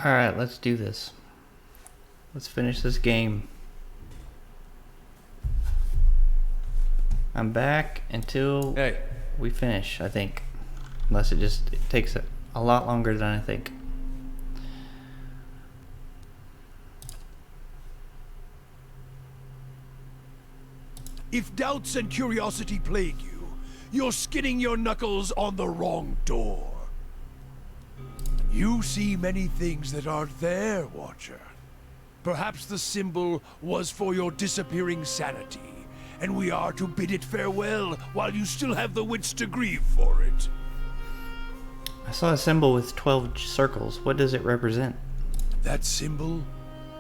Alright, let's do this. Let's finish this game. I'm back until we finish, I think. Unless it takes a lot longer than I think. If doubts and curiosity plague you, you're skidding your knuckles on the wrong door. You see many things that aren't there, Watcher. Perhaps the symbol was for your disappearing sanity, and we are to bid it farewell while you still have the wits to grieve for it. I saw a symbol with 12 circles. What does it represent? That symbol?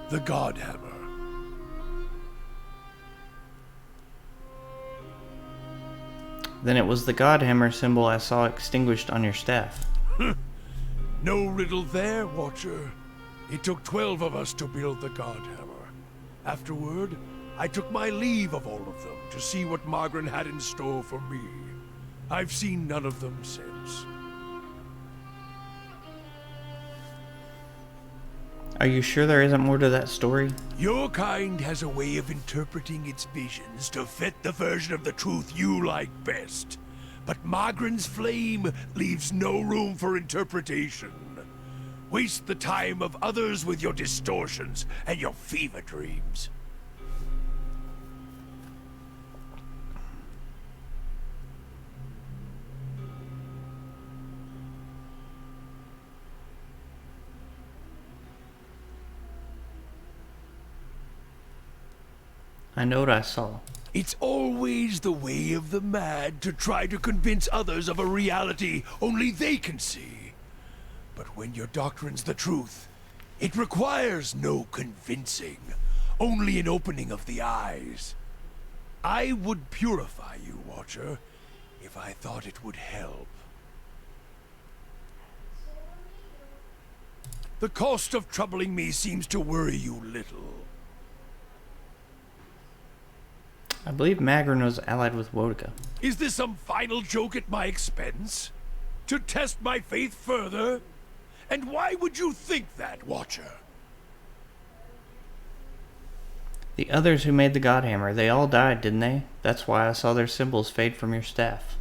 The Godhammer. Then it was the Godhammer symbol I saw extinguished on your staff. No riddle there, Watcher. It took 12 of us to build the Godhammer. Afterward, I took my leave of all of them to see what Margren had in store for me. I've seen none of them since. Are you sure there isn't more to that story? Your kind has a way of interpreting its visions to fit the version of the truth you like best. But Margren's flame leaves no room for interpretation. Waste the time of others with your distortions and your fever dreams. I know what I saw. It's always the way of the mad to try to convince others of a reality only they can see. But when your doctrine's the truth, it requires no convincing, only an opening of the eyes. I would purify you, Watcher, if I thought it would help. The cost of troubling me seems to worry you little. I believe Magrin was allied with Wodika. Is this some final joke at my expense? To test my faith further? And why would you think that, Watcher? The others who made the Godhammer, they all died, didn't they? That's why I saw their symbols fade from your staff.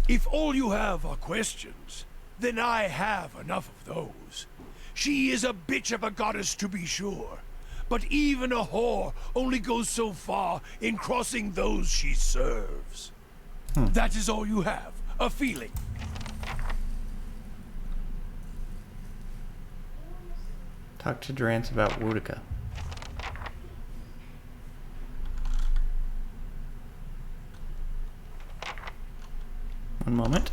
If all you have are questions, then I have enough of those. She is a bitch of a goddess, to be sure. But even a whore only goes so far in crossing those she serves. That is all you have, a feeling. Talk to Durance about Wodika. One moment.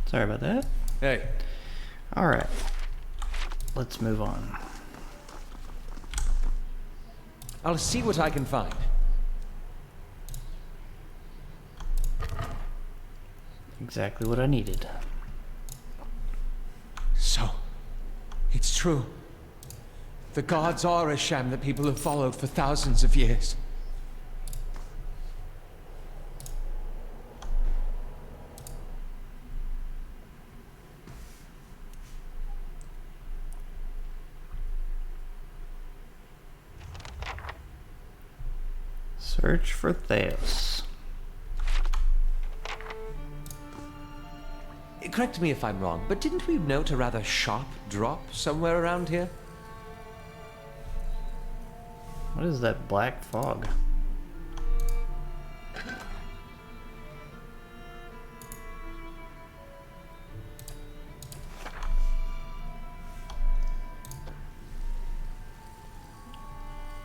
Sorry about that. Hey. Alright. Let's move on. I'll see what I can find. Exactly what I needed. So, it's true. The gods are a sham that people have followed for thousands of years. Search for Theos. Correct me if I'm wrong, but didn't we note a rather sharp drop somewhere around here? What is that black fog?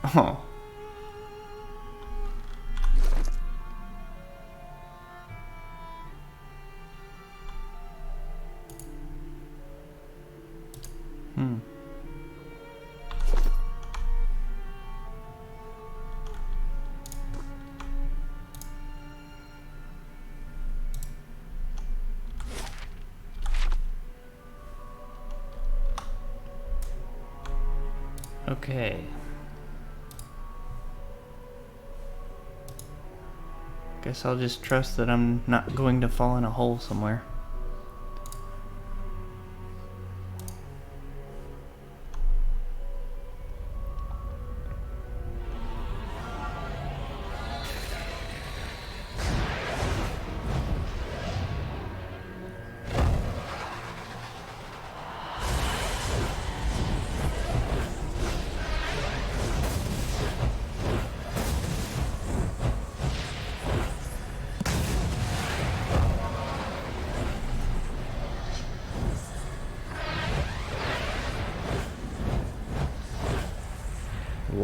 Oh. Hmm. Okay. Guess I'll just trust that I'm not going to fall in a hole somewhere.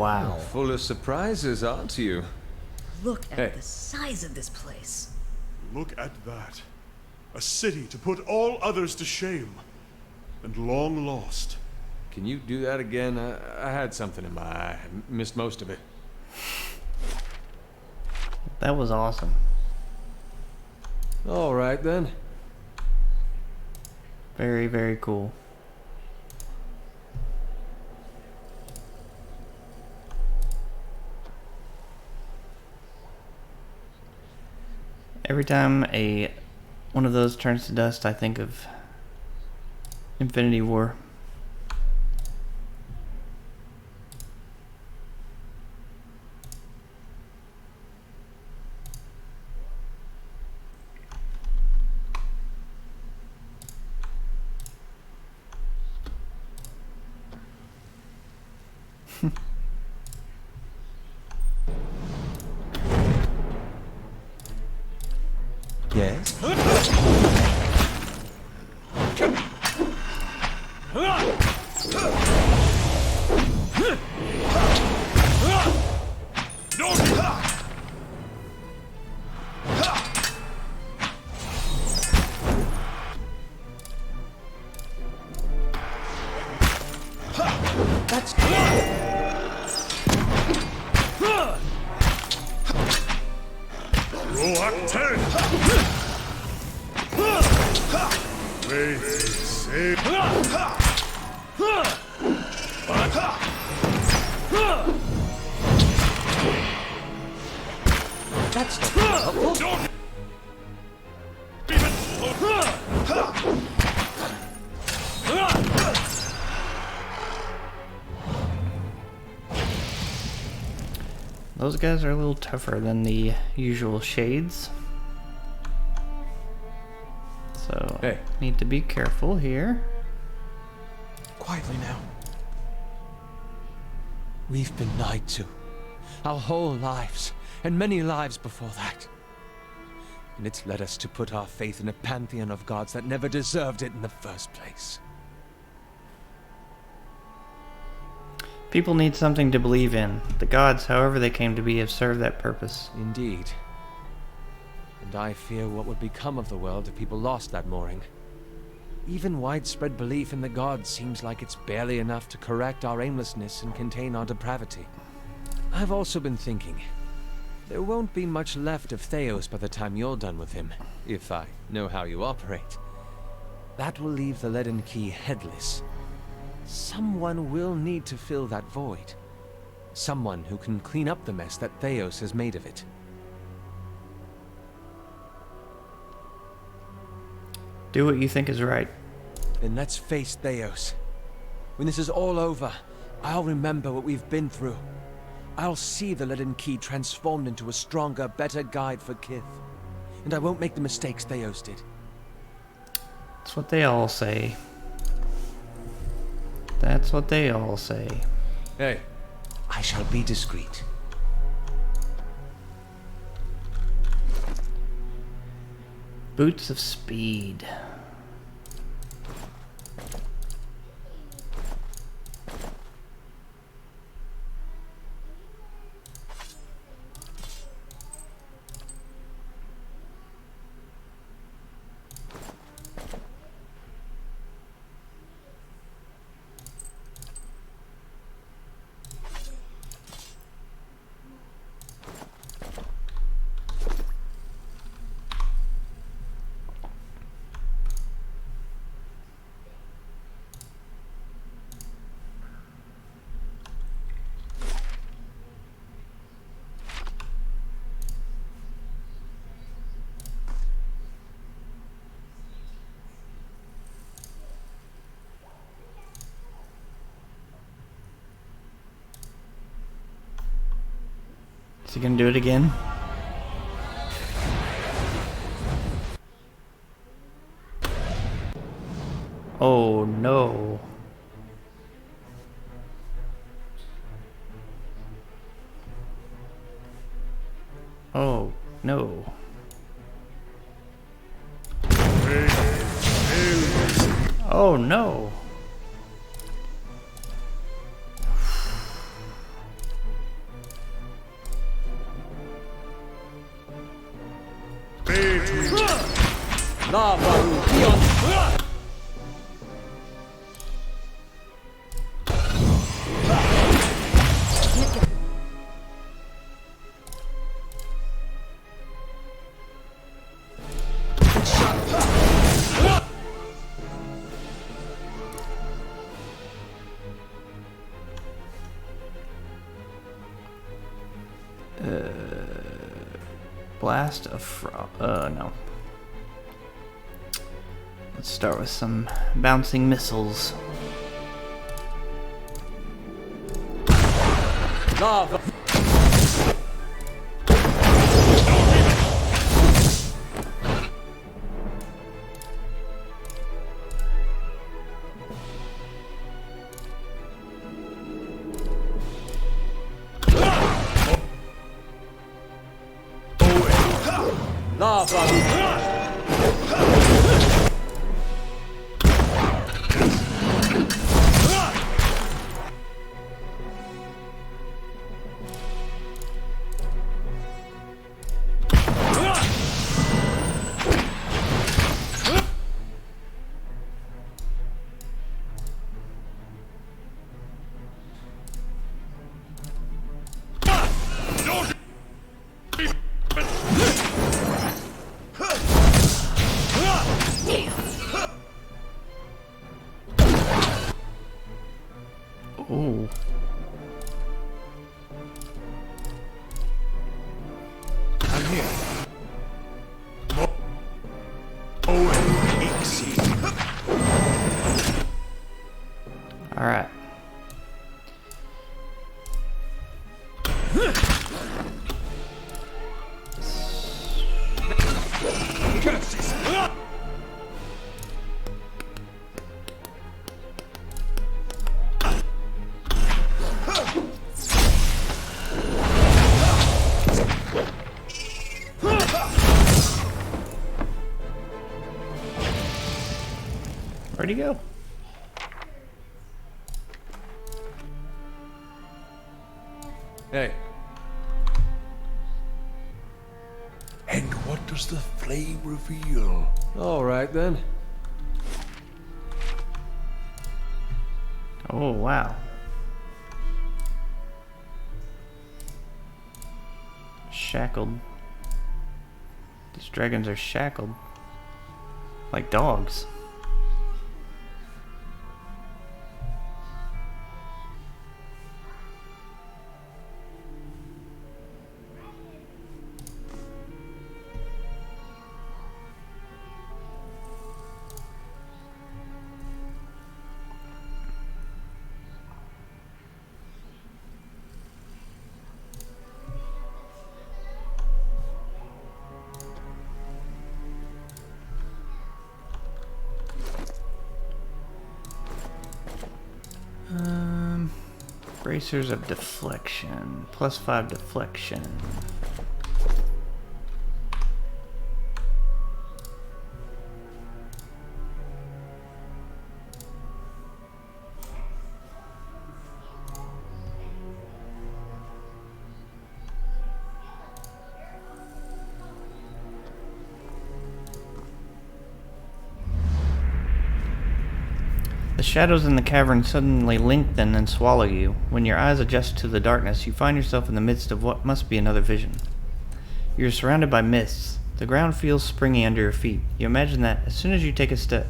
Wow. Full of surprises, aren't you? Look at Hey. the size of this place. Look at that. A city to put all others to shame. And long lost. Can you do that again? I had something in my eye. I missed most of it. That was awesome. All right, then. Very, very cool. Every time one of those turns to dust, I think of Infinity War. Yes? That's Roak 10! Wait, save. that's not helpful. Don't Those guys are a little tougher than the usual shades. So, Hey. need to be careful here. Quietly now. We've been lied to. Our whole lives, and many lives before that. And it's led us to put our faith in a pantheon of gods that never deserved it in the first place. People need something to believe in. The gods, however they came to be, have served that purpose. Indeed. And I fear what would become of the world if people lost that mooring. Even widespread belief in the gods seems like it's barely enough to correct our aimlessness and contain our depravity. I've also been thinking, there won't be much left of Theos by the time you're done with him, if I know how you operate. That will leave the Leaden Key headless. Someone will need to fill that void. Someone who can clean up the mess that Theos has made of it. Do what you think is right. Then let's face Theos. When this is all over, I'll remember what we've been through. I'll see the Leaden Key transformed into a stronger, better guide for Kith. And I won't make the mistakes Theos did. That's what they all say. That's what they all say. Hey. I shall be discreet. Boots of Speed. Is he gonna do it again? Oh no. Oh no. Oh no. Blast of no. Let's start with some bouncing missiles. Lava. Ooh. I'm here. All right. Where'd he go? Hey. And what does the flame reveal? All right, then. Oh, wow. Shackled. These dragons are shackled. Like dogs. Bracers of deflection. +5 deflection. The shadows in the cavern suddenly lengthen and swallow you. When your eyes adjust to the darkness, you find yourself in the midst of what must be another vision. You are surrounded by mists. The ground feels springy under your feet. You imagine that, as soon as you take a step,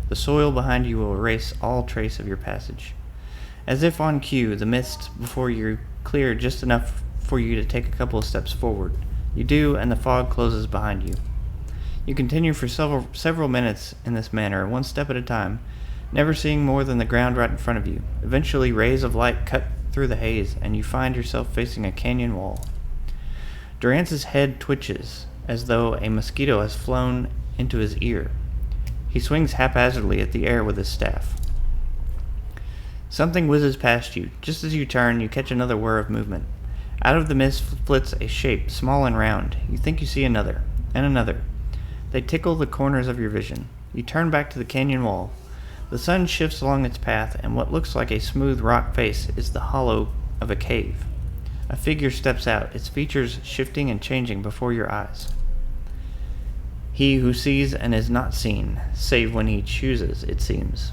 the soil behind you will erase all trace of your passage. As if on cue, the mist before you clear just enough for you to take a couple of steps forward. You do, and the fog closes behind you. You continue for several minutes in this manner, one step at a time, never seeing more than the ground right in front of you. Eventually, rays of light cut through the haze, and you find yourself facing a canyon wall. Durance's head twitches, as though a mosquito has flown into his ear. He swings haphazardly at the air with his staff. Something whizzes past you. Just as you turn, you catch another whir of movement. Out of the mist flits a shape, small and round. You think you see another, and another. They tickle the corners of your vision. You turn back to the canyon wall. The sun shifts along its path, and what looks like a smooth rock face is the hollow of a cave. A figure steps out, its features shifting and changing before your eyes. He who sees and is not seen, save when he chooses, it seems.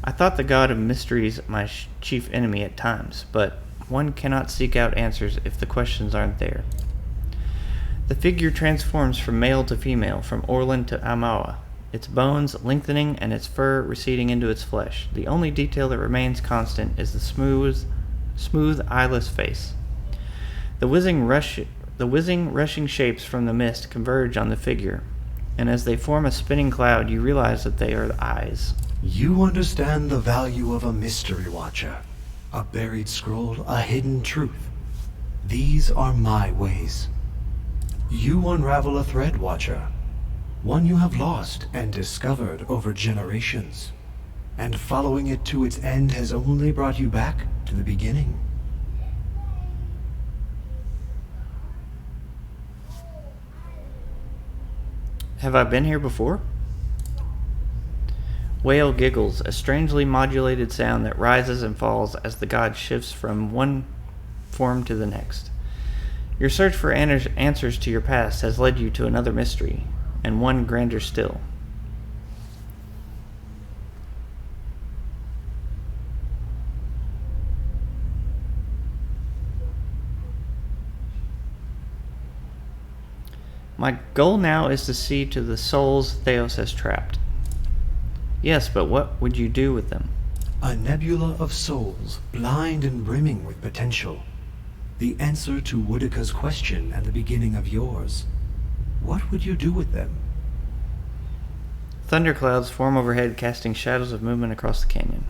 I thought the god of mysteries my chief enemy at times, but one cannot seek out answers if the questions aren't there. The figure transforms from male to female, from Orlan to Amawa, its bones lengthening and its fur receding into its flesh. The only detail that remains constant is the smooth, eyeless face. The whizzing, rushing shapes from the mist converge on the figure, and as they form a spinning cloud, you realize that they are the eyes. You understand the value of a mystery watcher, a buried scroll, a hidden truth. These are my ways. You unravel a thread, Watcher, one you have lost and discovered over generations, and following it to its end has only brought you back to the beginning. Have I been here before? Whale giggles, a strangely modulated sound that rises and falls as the god shifts from one form to the next. Your search for answers to your past has led you to another mystery, and one grander still. My goal now is to see to the souls Theos has trapped. Yes, but what would you do with them? A nebula of souls, blind and brimming with potential. The answer to Woodika's question and the beginning of yours. What would you do with them? Thunderclouds form overhead, casting shadows of movement across the canyon.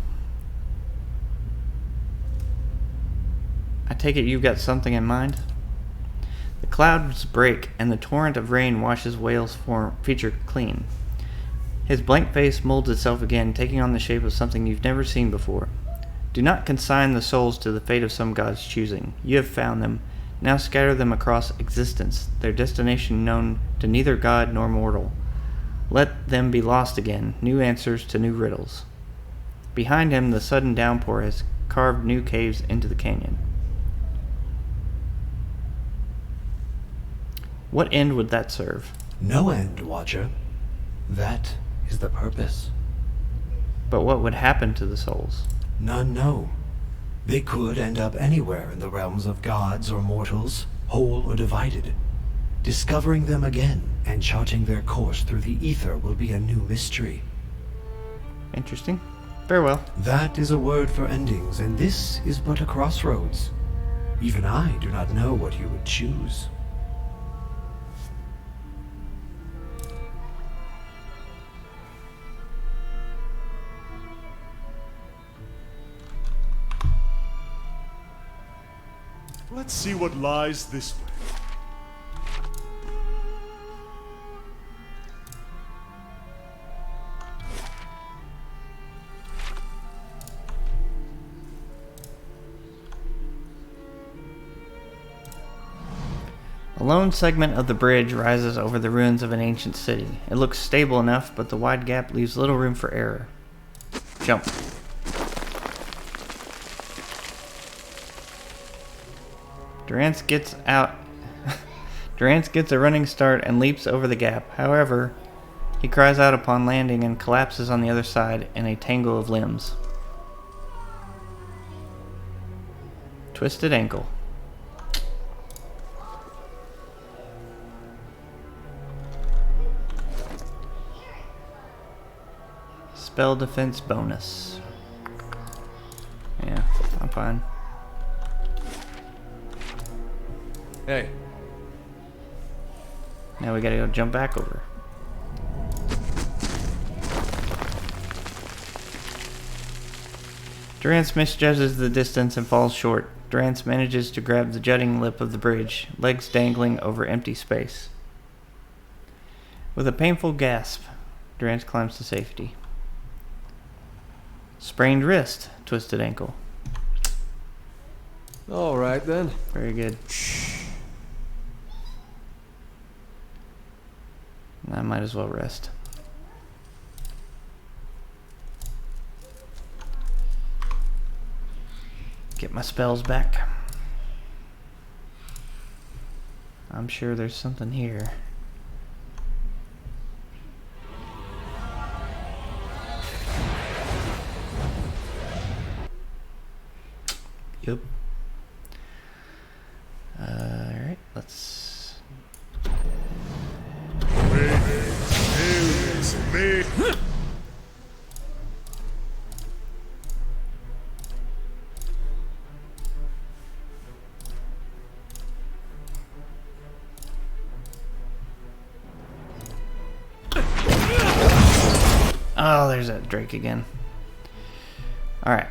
I take it you've got something in mind? The clouds break, and the torrent of rain washes Whale's feature clean. His blank face molds itself again, taking on the shape of something you've never seen before. Do not consign the souls to the fate of some god's choosing. You have found them. Now scatter them across existence, their destination known to neither god nor mortal. Let them be lost again, new answers to new riddles. Behind him, the sudden downpour has carved new caves into the canyon. What end would that serve? No end, Watcher. That is the purpose. But what would happen to the souls? None know. They could end up anywhere in the realms of gods or mortals, whole or divided. Discovering them again and charting their course through the ether will be a new mystery. Interesting. Farewell. That is a word for endings, and this is but a crossroads. Even I do not know what you would choose. Let's see what lies this way. A lone segment of the bridge rises over the ruins of an ancient city. It looks stable enough, but the wide gap leaves little room for error. Jump. Durance gets out. Durance gets a running start and leaps over the gap. However, he cries out upon landing and collapses on the other side in a tangle of limbs. Twisted ankle. Spell defense bonus. Yeah, I'm fine. Hey. Now we gotta go jump back over. Durance misjudges the distance and falls short. Durance manages to grab the jutting lip of the bridge, legs dangling over empty space. With a painful gasp, Durance climbs to safety. Sprained wrist, twisted ankle. All right, then. Very good. I might as well rest. Get my spells back. I'm sure there's something here. Yep. Alright, let's... Oh, there's that Drake again. Alright.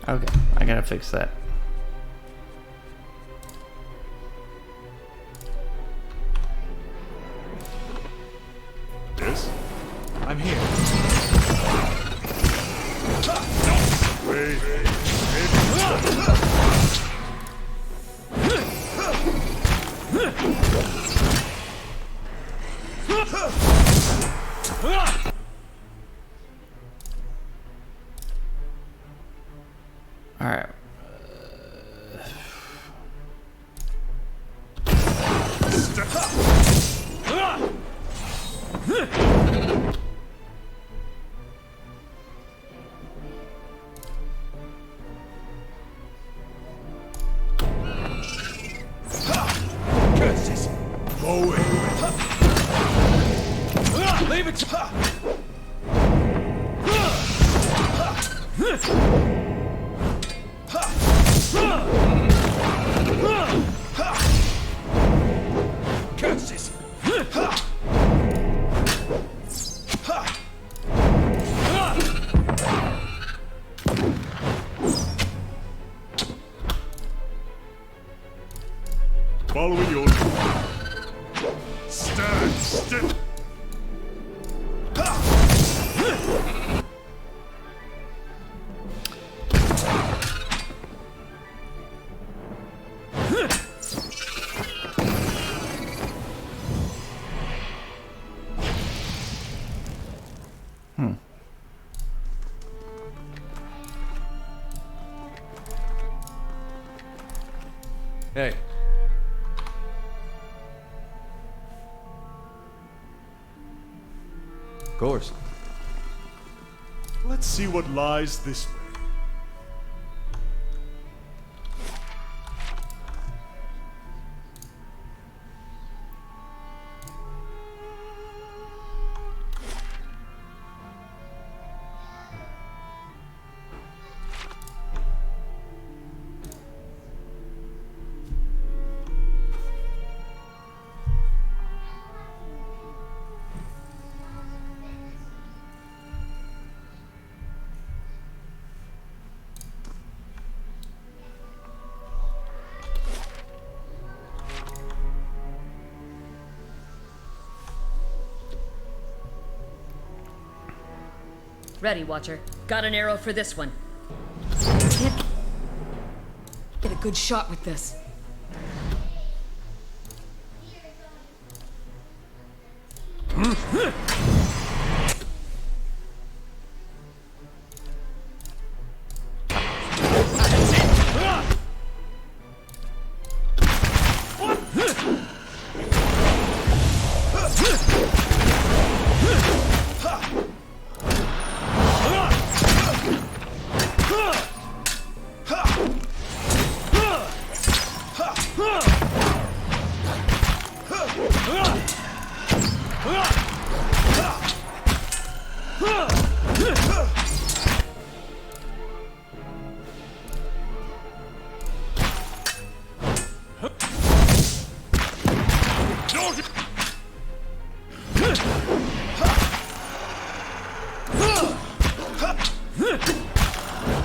Okay, I gotta fix that. Yes? I'm here. Alright. Curses! Go away! Leave it to... Curses! Following your lead. Stand still! Hey. Of course. Let's see what lies this way. Ready, Watcher. Got an arrow for this one. Can't get a good shot with this.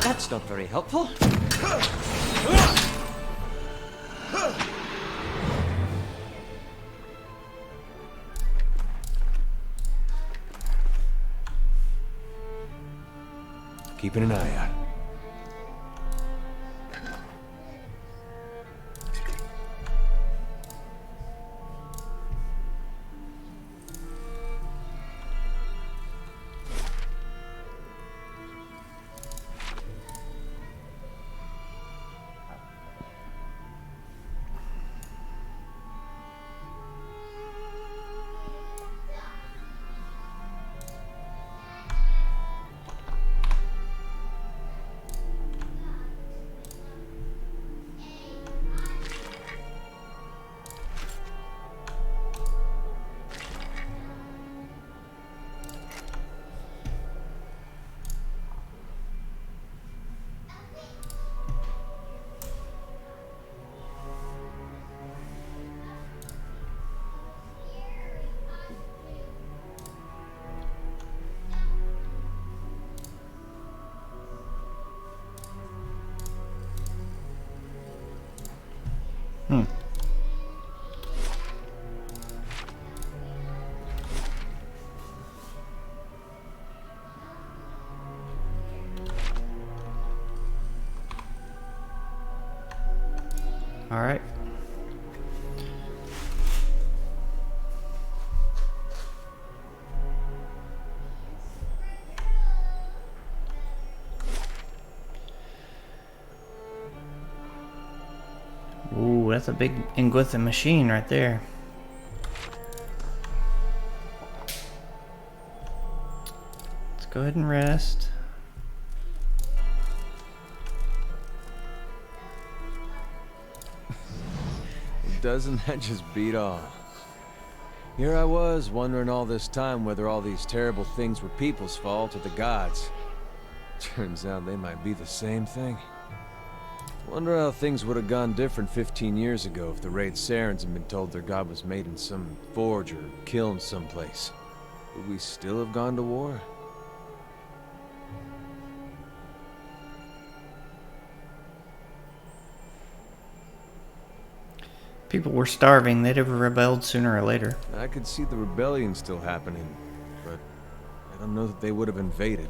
That's not very helpful. Keeping an eye out. All right. Ooh, that's a big Ingwithan machine right there. Let's go ahead and rest. Doesn't that just beat all? Here I was, wondering all this time whether all these terrible things were people's fault or the gods. Turns out they might be the same thing. Wonder how things would have gone different 15 years ago if the Raid Sarens had been told their god was made in some forge or kiln someplace. Would we still have gone to war? People were starving. They'd have rebelled sooner or later. I could see the rebellion still happening, but I don't know that they would have invaded.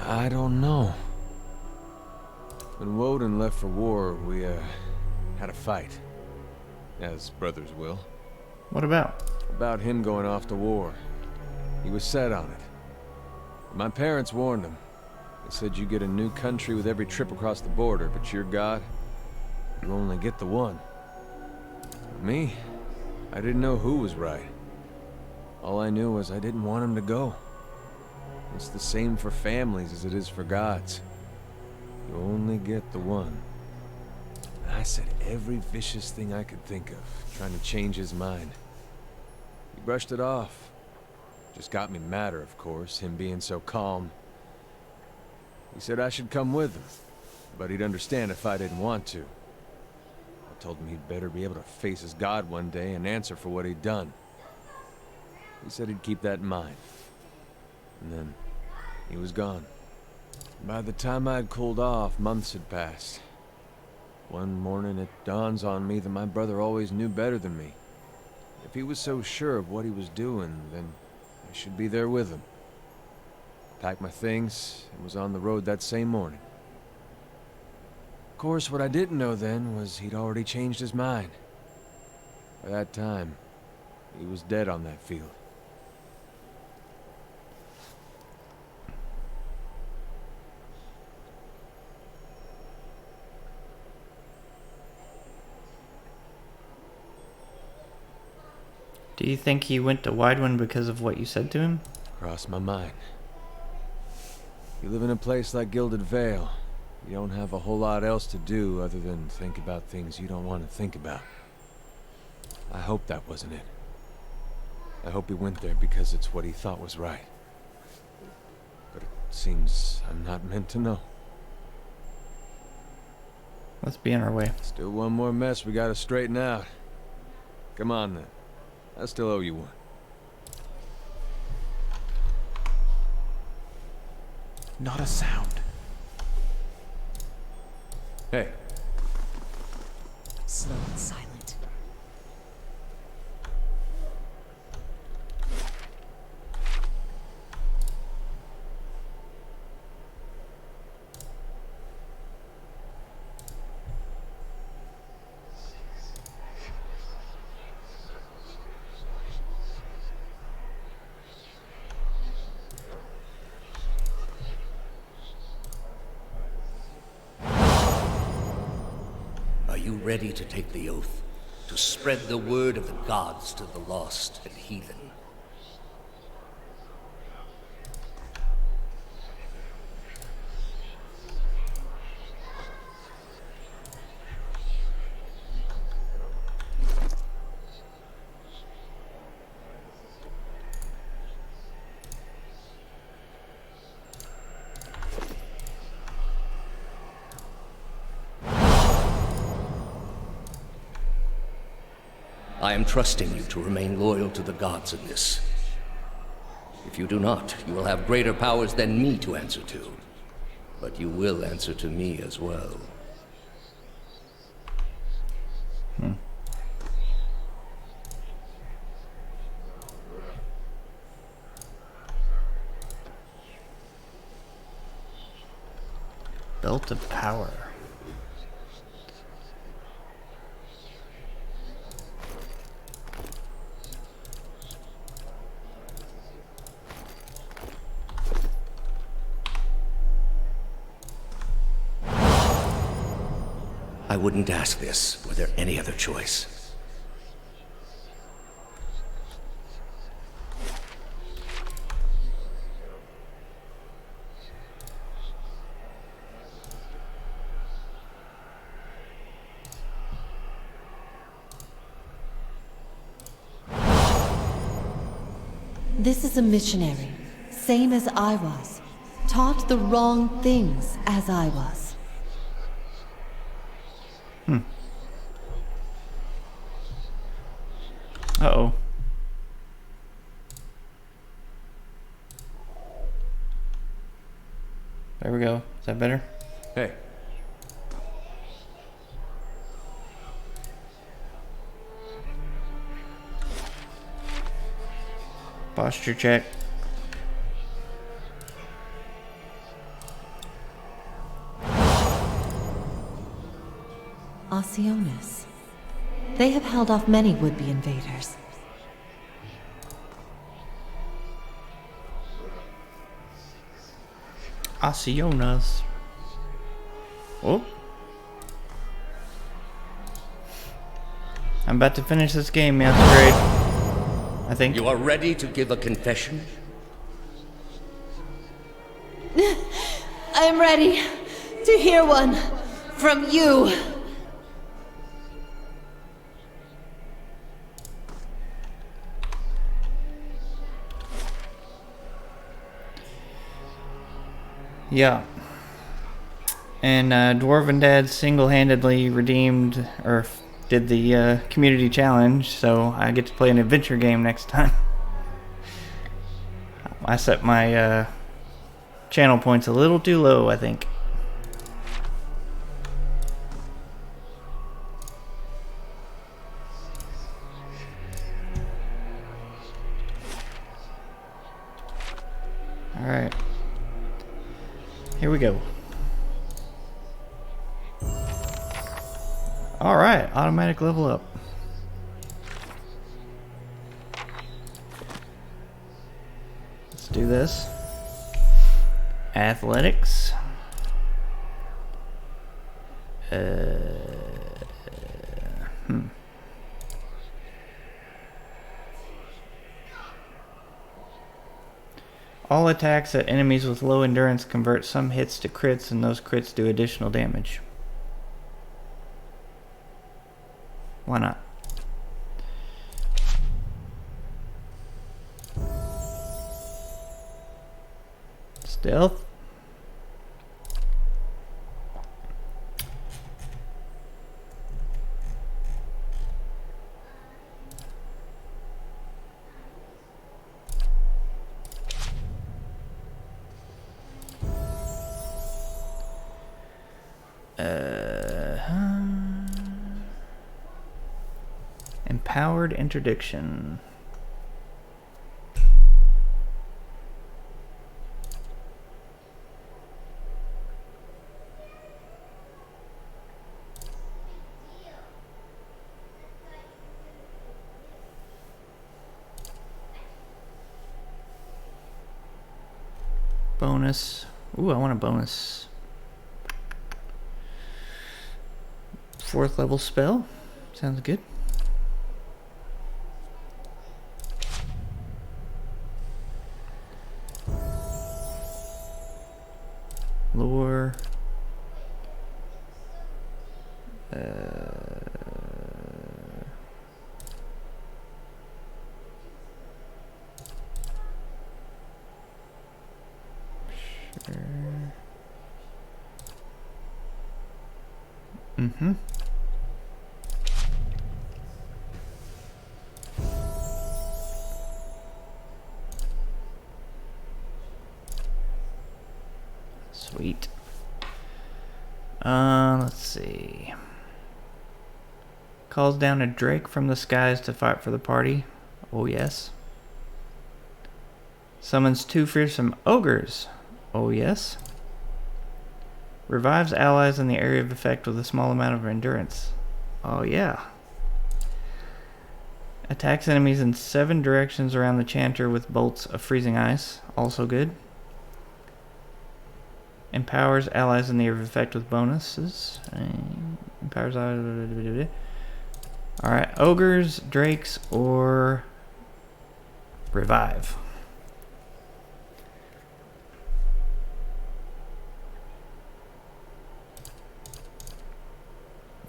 I don't know. When Woden left for war, we, had a fight. As brothers will. What about? About him going off to war. He was set on it. My parents warned him. They said you get a new country with every trip across the border, but your God, you only get the one. Me? I didn't know who was right. All I knew was I didn't want him to go. It's the same for families as it is for gods. You only get the one. I said every vicious thing I could think of, trying to change his mind. He brushed it off. Just got me madder, of course, him being so calm. He said I should come with him, but he'd understand if I didn't want to. I told him he'd better be able to face his God one day and answer for what he'd done. He said he'd keep that in mind. And then, he was gone. By the time I'd cooled off, months had passed. One morning it dawns on me that my brother always knew better than me. If he was so sure of what he was doing, then I should be there with him. Packed my things and was on the road that same morning. Of course, what I didn't know then was he'd already changed his mind. By that time, he was dead on that field. Do you think he went to Widewind because of what you said to him? Crossed my mind. You live in a place like Gilded Vale. You don't have a whole lot else to do other than think about things you don't want to think about. I hope that wasn't it. I hope he went there because it's what he thought was right. But it seems I'm not meant to know. Let's be on our way. Still one more mess we gotta straighten out. Come on then. I still owe you one. Not a sound. Hey, Slow and silent. Are you ready to take the oath? To spread the word of the gods to the lost and heathen? I am trusting you to remain loyal to the gods in this. If you do not, you will have greater powers than me to answer to. But you will answer to me as well. Belt of Power. I wouldn't ask this were there any other choice. This is a missionary, same as I was. Taught the wrong things as I was. Uh-oh. There we go. Is that better? hey. Posture check. Osionis. They have held off many would-be invaders. Osionas. Oh. I'm about to finish this game, Master Grade. I think. You are ready to give a confession? I am ready to hear one from you. Yeah. And Dwarven Dad single-handedly redeemed, or did the community challenge, so I get to play an adventure game next time. I set my channel points a little too low, I think. Alright. Here we go. Alright, automatic level up. Let's do this. Athletics. All attacks at enemies with low endurance convert some hits to crits, and those crits do additional damage. Why not? Stealth. Empowered interdiction. Bonus. Ooh, I want a bonus. 4th level spell. Sounds good. Lore. Sure. Mm-hmm. Sweet. Let's see. Calls down a drake from the skies to fight for the party. Oh yes. Summons 2 fearsome ogres. Oh yes. Revives allies in the area of effect with a small amount of endurance. Oh yeah. Attacks enemies in 7 directions around the chanter with bolts of freezing ice. Also good. Empowers allies in the area of effect with bonuses. Empowers allies. Alright, ogres, drakes, or revive.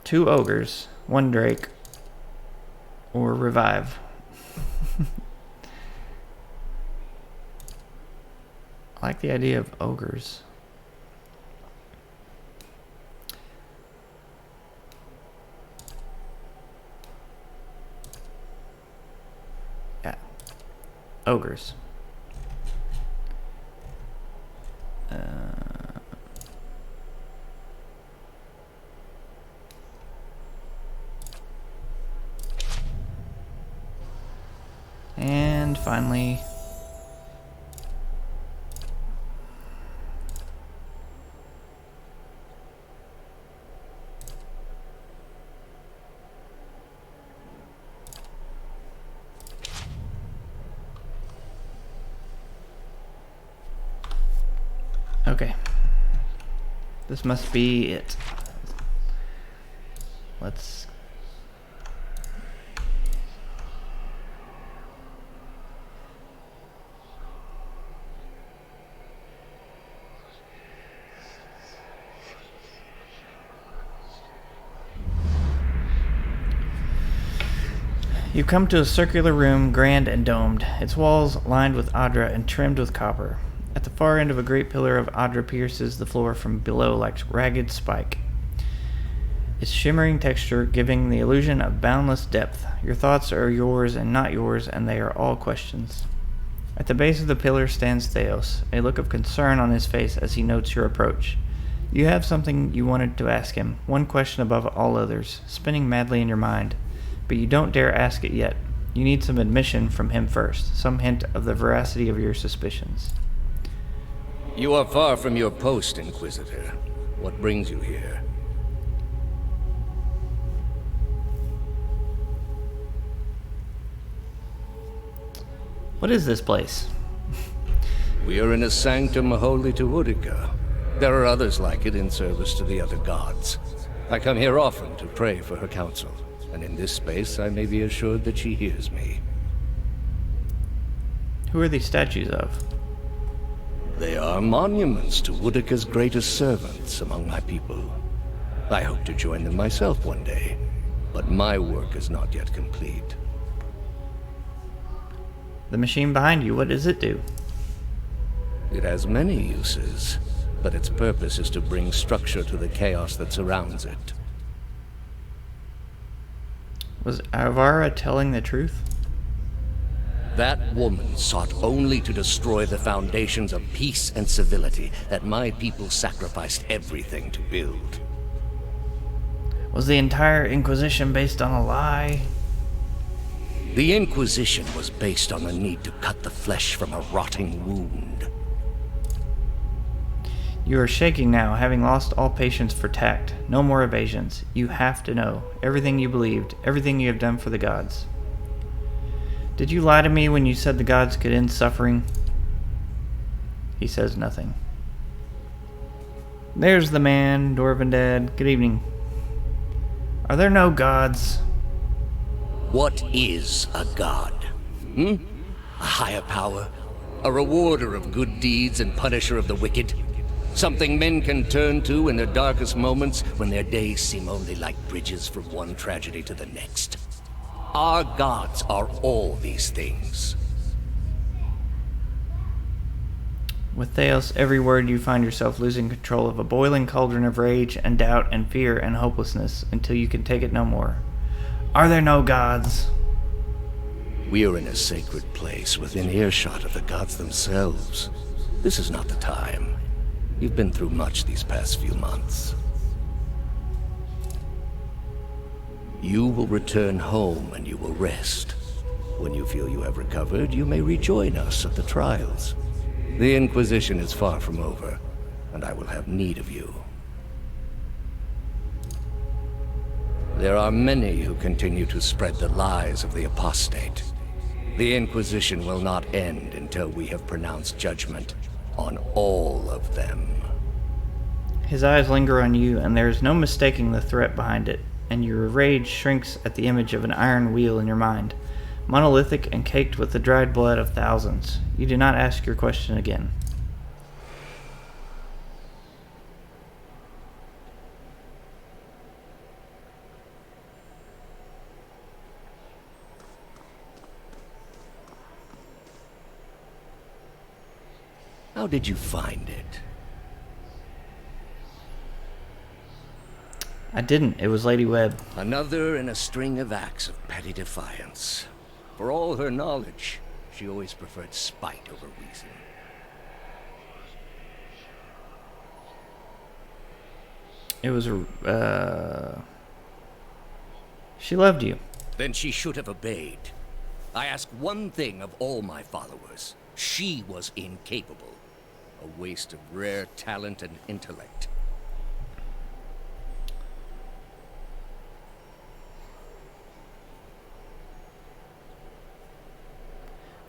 Two ogres, 1 drake, or revive. I like the idea of ogres. Yeah. Ogres. And finally, Okay. This must be it. Let's... You come to a circular room, grand and domed, its walls lined with Adra and trimmed with copper. At the far end of a great pillar of Adra pierces the floor from below like ragged spike, its shimmering texture giving the illusion of boundless depth. Your thoughts are yours and not yours, and they are all questions. At the base of the pillar stands Theos, a look of concern on his face as he notes your approach. You have something you wanted to ask him, one question above all others, spinning madly in your mind. But you don't dare ask it yet. You need some admission from him first, some hint of the veracity of your suspicions. You are far from your post, Inquisitor. What brings you here? What is this place? We are in a sanctum holy to Utica. There are others like it in service to the other gods. I come here often to pray for her counsel, and in this space I may be assured that she hears me. Who are these statues of? They are monuments to Udica's greatest servants among my people. I hope to join them myself one day, but my work is not yet complete. The machine behind you, what does it do? It has many uses, but its purpose is to bring structure to the chaos that surrounds it. Was Avara telling the truth? That woman sought only to destroy the foundations of peace and civility that my people sacrificed everything to build. Was the entire Inquisition based on a lie? The Inquisition was based on the need to cut the flesh from a rotting wound. You are shaking now, having lost all patience for tact. No more evasions. You have to know. Everything you believed. Everything you have done for the gods. Did you lie to me when you said the gods could end suffering? He says nothing. There's the man, Dwarven Dad. Good evening. Are there no gods? What is a god? A higher power? A rewarder of good deeds and punisher of the wicked? Something men can turn to in their darkest moments when their days seem only like bridges from one tragedy to the next. Our gods are all these things. With Theos, every word you find yourself losing control of a boiling cauldron of rage and doubt and fear and hopelessness until you can take it no more. Are there no gods? We are in a sacred place within earshot of the gods themselves. This is not the time. You've been through much these past few months. You will return home and you will rest. When you feel you have recovered, you may rejoin us at the trials. The Inquisition is far from over, and I will have need of you. There are many who continue to spread the lies of the apostate. The Inquisition will not end until we have pronounced judgment on all of them. His eyes linger on you, and there is no mistaking the threat behind it, and your rage shrinks at the image of an iron wheel in your mind, monolithic and caked with the dried blood of thousands. You do not ask your question again. How did you find it? I didn't. It was Lady Webb. Another in a string of acts of petty defiance. For all her knowledge, she always preferred spite over reason. It was, she loved you. Then she should have obeyed. I ask one thing of all my followers. She was incapable. A waste of rare talent and intellect.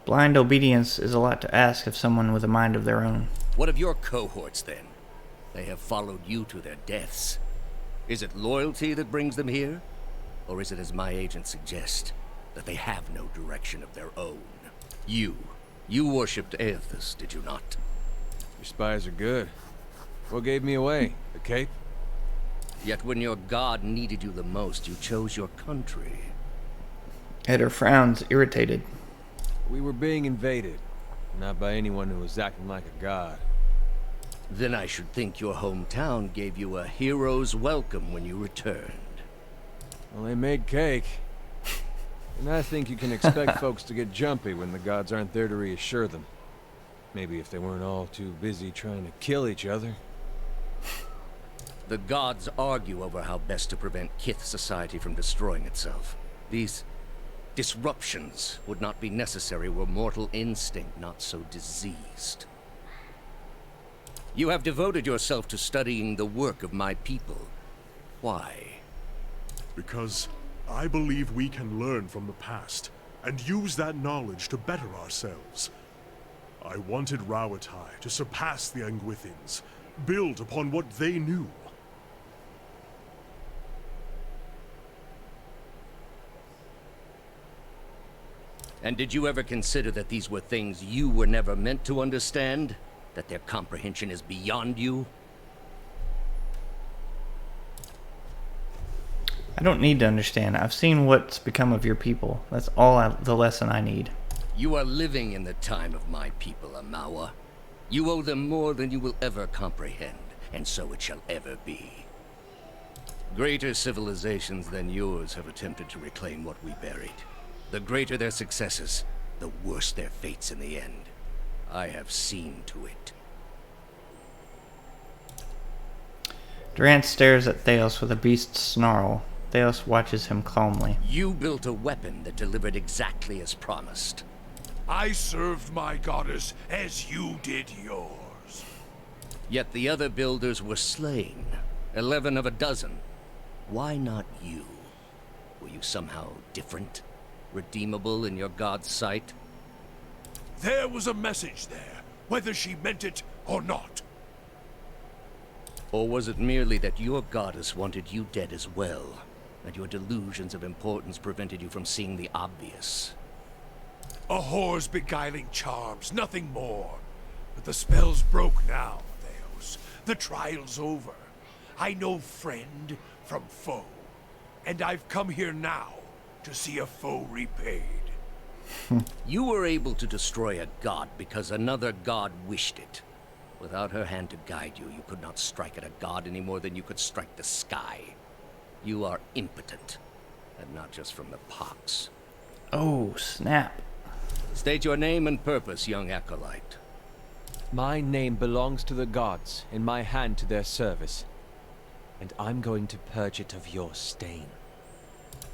Blind obedience is a lot to ask of someone with a mind of their own. What of your cohorts, then? They have followed you to their deaths. Is it loyalty that brings them here? Or is it, as my agents suggest, that they have no direction of their own? You worshipped Aethys, did you not? Your spies are good. What gave me away? The cape? Yet when your god needed you the most, you chose your country. Eder frowns, irritated. We were being invaded. Not by anyone who was acting like a god. Then I should think your hometown gave you a hero's welcome when you returned. Well, they made cake. And I think you can expect folks to get jumpy when the gods aren't there to reassure them. Maybe if they weren't all too busy trying to kill each other. The gods argue over how best to prevent Kith society from destroying itself. These disruptions would not be necessary were mortal instinct not so diseased. You have devoted yourself to studying the work of my people. Why? Because I believe we can learn from the past and use that knowledge to better ourselves. I wanted Rauatai to surpass the Angwithians, build upon what they knew. And did you ever consider that these were things you were never meant to understand? That their comprehension is beyond you? I don't need to understand. I've seen what's become of your people. That's the lesson I need. You are living in the time of my people, Amawa. You owe them more than you will ever comprehend, and so it shall ever be. Greater civilizations than yours have attempted to reclaim what we buried. The greater their successes, the worse their fates in the end. I have seen to it. Durant stares at Theos with a beast's snarl. Theos watches him calmly. You built a weapon that delivered exactly as promised. I served my goddess as you did yours. Yet the other builders were slain. 11 of a dozen. Why not you? Were you somehow different? Redeemable in your god's sight? There was a message there, whether she meant it or not. Or was it merely that your goddess wanted you dead as well, and your delusions of importance prevented you from seeing the obvious? A whore's beguiling charms, nothing more. But the spell's broke now, Theos. The trial's over. I know friend from foe, and I've come here now to see a foe repaid. You were able to destroy a god because another god wished it. Without her hand to guide you, you could not strike at a god any more than you could strike the sky. You are impotent, and not just from the pox. Oh, snap. State your name and purpose, young acolyte. My name belongs to the gods, in my hand to their service. And I'm going to purge it of your stain.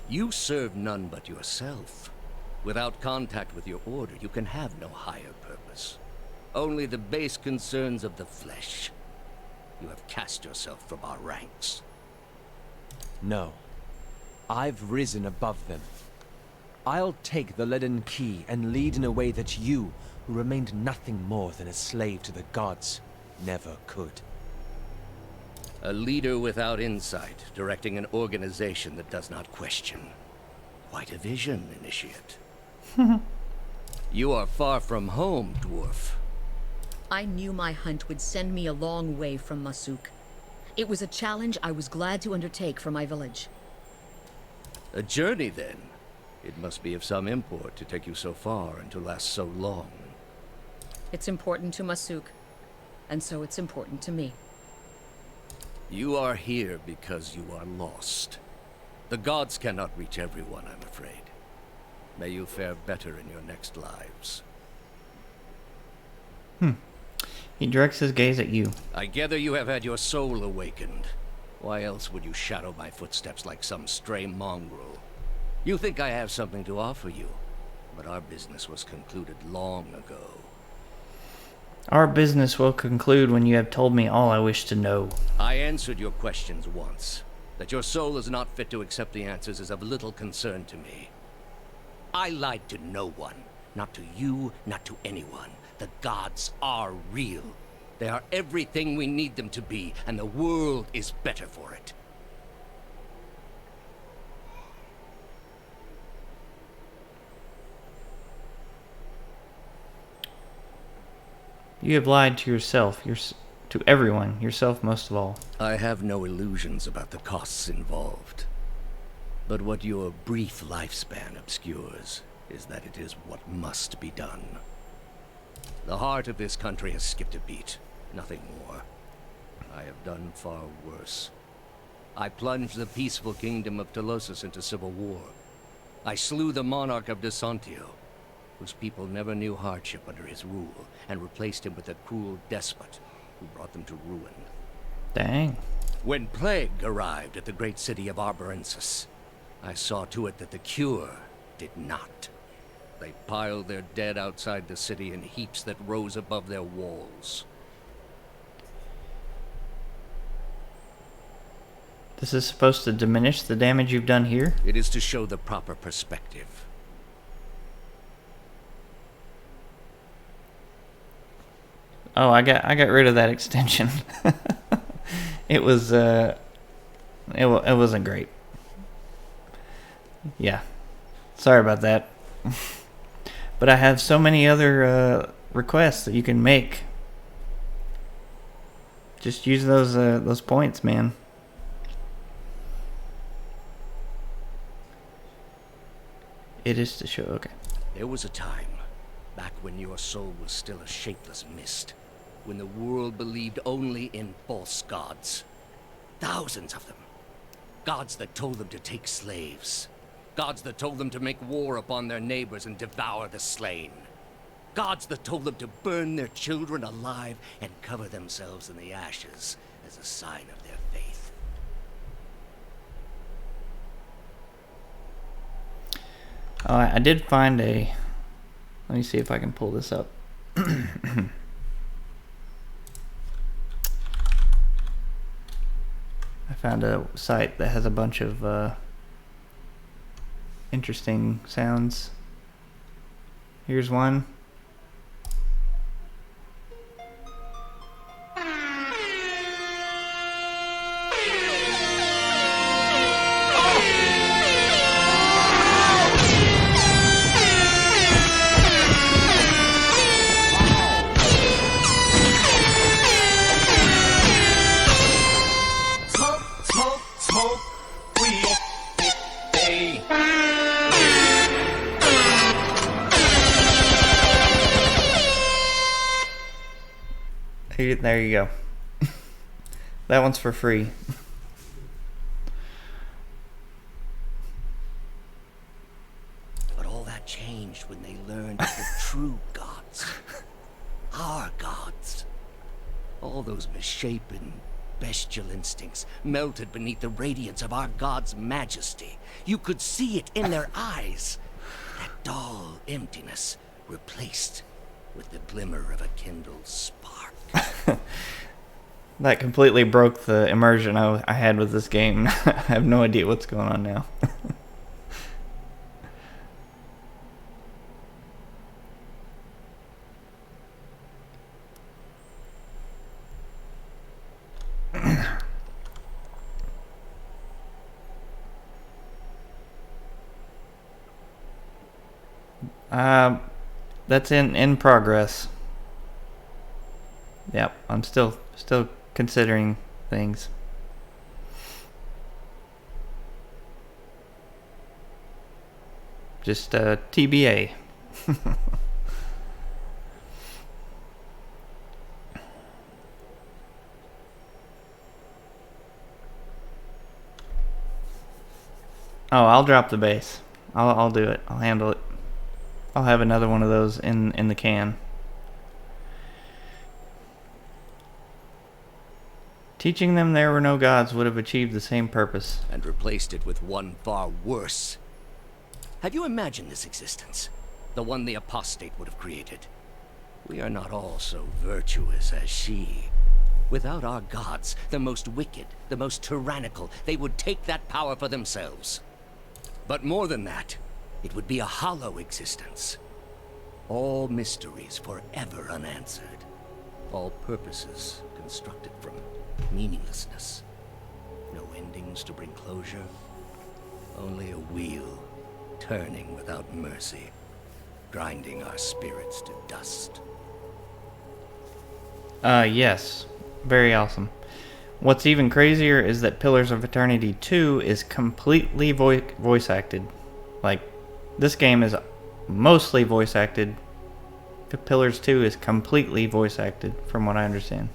You serve none but yourself. Without contact with your order, you can have no higher purpose. Only the base concerns of the flesh. You have cast yourself from our ranks. No. I've risen above them. I'll take the leaden key and lead in a way that you, who remained nothing more than a slave to the gods, never could. A leader without insight, directing an organization that does not question. Quite a vision, Initiate. You are far from home, dwarf. I knew my hunt would send me a long way from Masuk. It was a challenge I was glad to undertake for my village. A journey, then? It must be of some import to take you so far and to last so long. It's important to Masuk, and so it's important to me. You are here because you are lost. The gods cannot reach everyone, I'm afraid. May you fare better in your next lives. He directs his gaze at you. I gather you have had your soul awakened. Why else would you shadow my footsteps like some stray mongrel? You think I have something to offer you, but our business was concluded long ago. Our business will conclude when you have told me all I wish to know. I answered your questions once. That your soul is not fit to accept the answers is of little concern to me. I lied to no one. Not to you, not to anyone. The gods are real. They are everything we need them to be, and the world is better for it. You have lied to yourself, to everyone, yourself most of all. I have no illusions about the costs involved. But what your brief lifespan obscures is that it is what must be done. The heart of this country has skipped a beat, nothing more. I have done far worse. I plunged the peaceful kingdom of Telosus into civil war. I slew the monarch of Desantio, whose people never knew hardship under his rule, and replaced him with a cruel despot who brought them to ruin. Dang. When plague arrived at the great city of Arborensis, I saw to it that the cure did not. They piled their dead outside the city in heaps that rose above their walls. This is supposed to diminish the damage you've done here? It is to show the proper perspective. Oh, I got rid of that extension. It was it wasn't great. Yeah. Sorry about that. But I have so many other requests that you can make. Just use those points, man. It is to show, okay. There was a time, back when your soul was still a shapeless mist, when the world believed only in false gods. Thousands of them. Gods that told them to take slaves. Gods that told them to make war upon their neighbors and devour the slain. Gods that told them to burn their children alive and cover themselves in the ashes as a sign of their faith. I did find a... Let me see if I can pull this up. I found a site that has a bunch of interesting sounds. Here's one. There you go. That one's for free. But all that changed when they learned of the true gods. Our gods. All those misshapen, bestial instincts melted beneath the radiance of our god's majesty. You could see it in their eyes. That dull emptiness replaced with the glimmer of a kindled spark. That completely broke the immersion I had with this game. I have no idea what's going on now. That's in progress. Yep, I'm still considering things. Just TBA. Oh, I'll drop the base. I'll do it. I'll handle it. I'll have another one of those in the can. Teaching them there were no gods would have achieved the same purpose. And replaced it with one far worse. Have you imagined this existence? The one the apostate would have created. We are not all so virtuous as she. Without our gods, the most wicked, the most tyrannical, they would take that power for themselves. But more than that, it would be a hollow existence. All mysteries forever unanswered. All purposes constructed from meaninglessness. No endings to bring closure. Only a wheel, turning without mercy, grinding our spirits to dust. Yes. Very awesome. What's even crazier is that Pillars of Eternity 2 is completely voice acted. Like, this game is mostly voice acted. Pillars 2 is completely voice acted, from what I understand.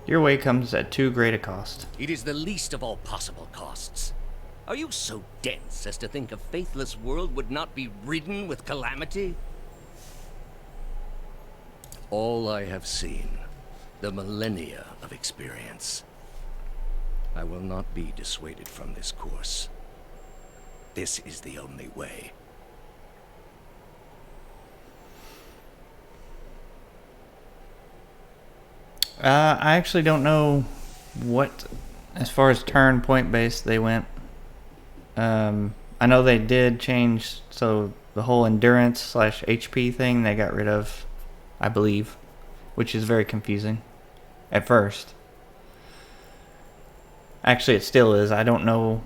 Your way comes at too great a cost. It is the least of all possible costs. Are you so dense as to think a faithless world would not be ridden with calamity? All I have seen, the millennia of experience. I will not be dissuaded from this course. This is the only way. I actually don't know what, as far as turn point based, they went. I know they did change, so the whole endurance / HP thing they got rid of, I believe, which is very confusing at first. Actually, it still is. I don't know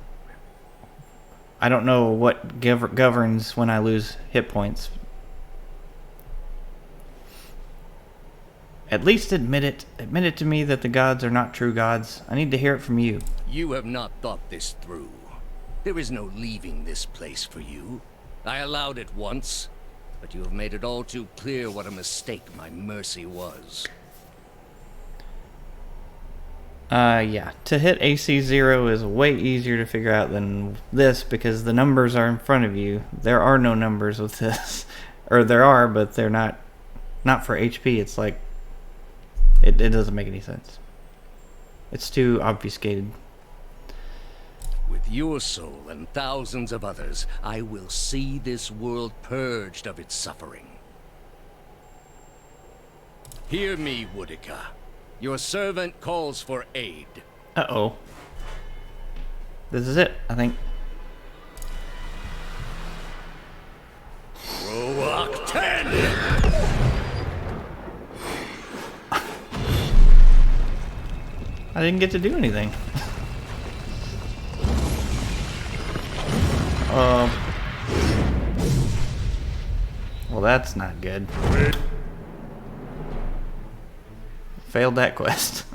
what governs when I lose hit points. At least admit it. Admit it to me that the gods are not true gods. I need to hear it from you. You have not thought this through. There is no leaving this place for you. I allowed it once, but you have made it all too clear what a mistake my mercy was. Yeah. To hit AC 0 is way easier to figure out than this because the numbers are in front of you. There are no numbers with this. Or there are, but they're not for HP. It's like, it doesn't make any sense. It's too obfuscated. With your soul and thousands of others, I will see this world purged of its suffering. Hear me, Woedica. Your servant calls for aid. Uh-oh. This is it, I think. Roach 10! I didn't get to do anything. Well, that's not good. Failed that quest.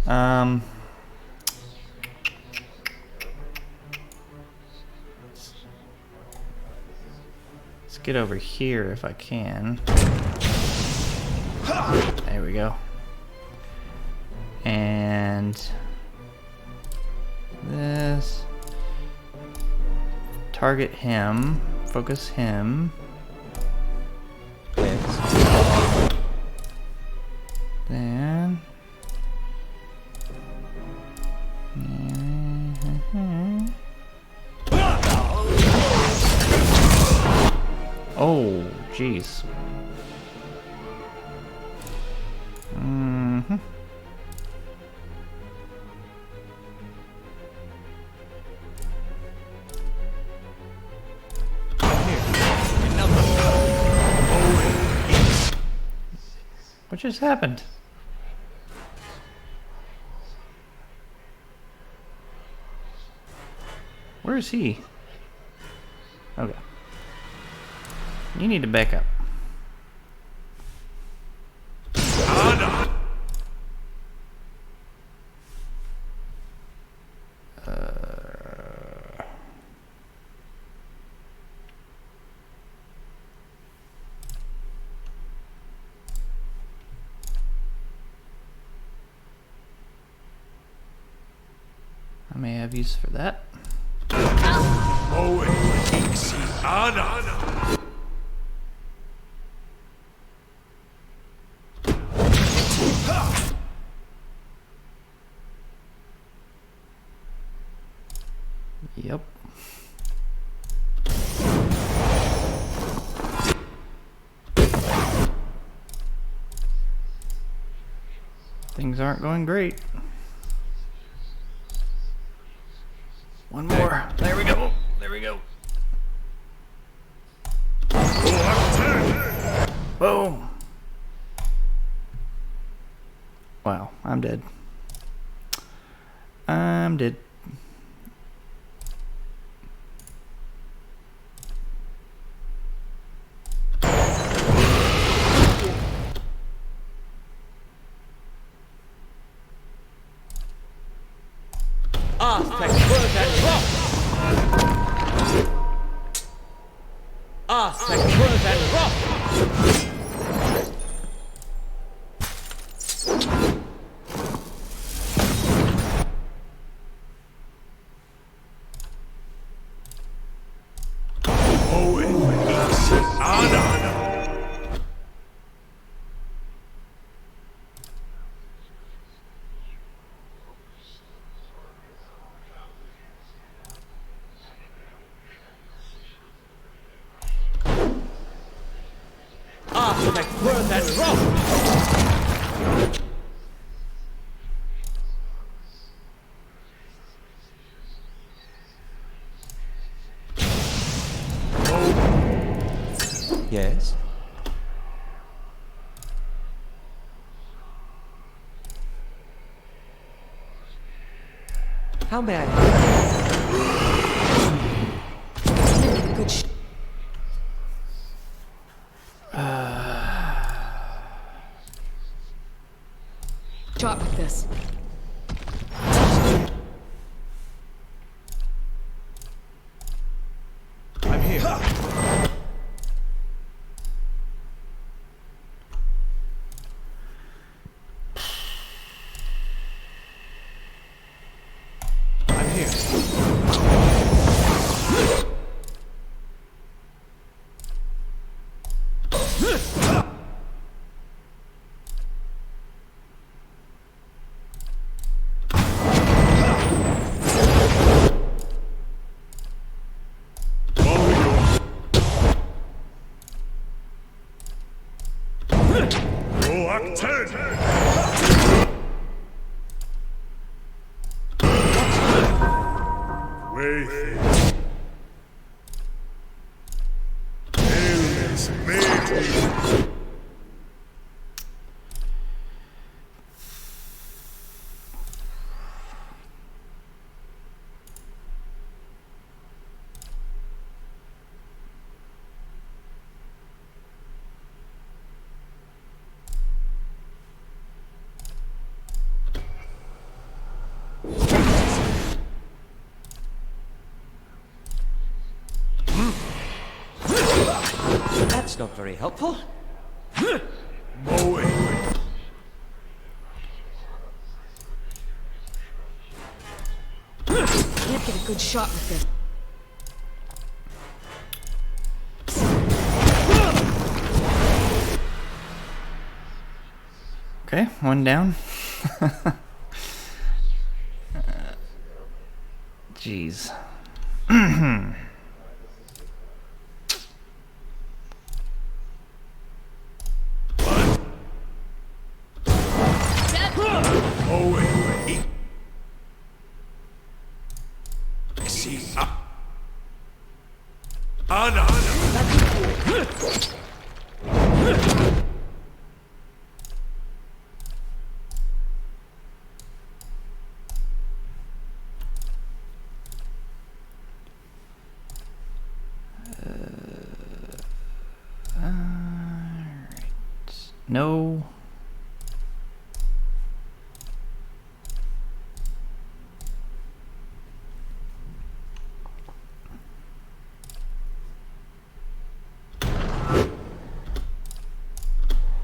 Let's get over here if I can. There we go. And this. Target him. Focus him. Then. Oh, jeez. What just happened? Where is he? Okay. You need to back up. I may have use for that. Yep. Things aren't going great. One more. There we go. There we go. Boom. Wow, I'm dead. I'm dead. Yes? How may I help? Good shot with this. I'm here. I'm here. That's not very helpful. Can't get a good shot with this. Okay, one down. Jeez. No.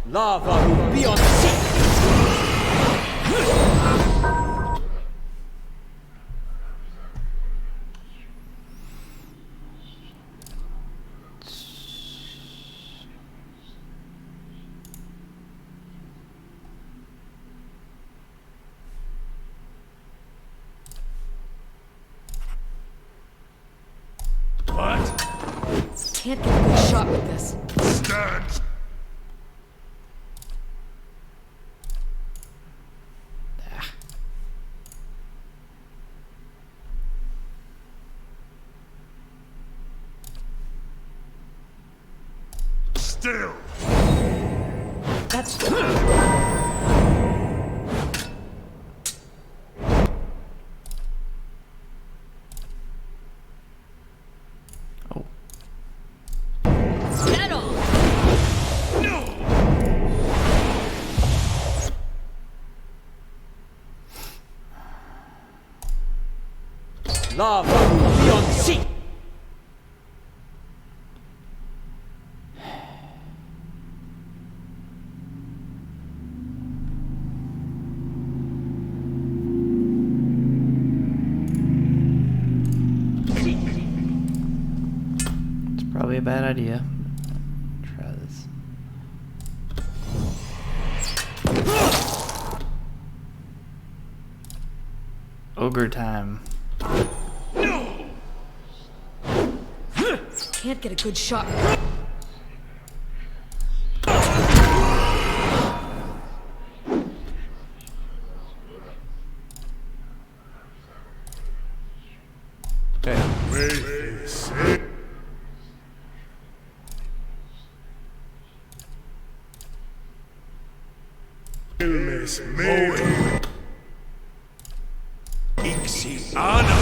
Lava will be on sea. Can't get a good shot with this. Stand. still! That's... Oh. Settle! Lava beyond sea! It's probably a bad idea. Try this. Ogre time. Can't get a good shot. Ilmes me. Ixi Ana.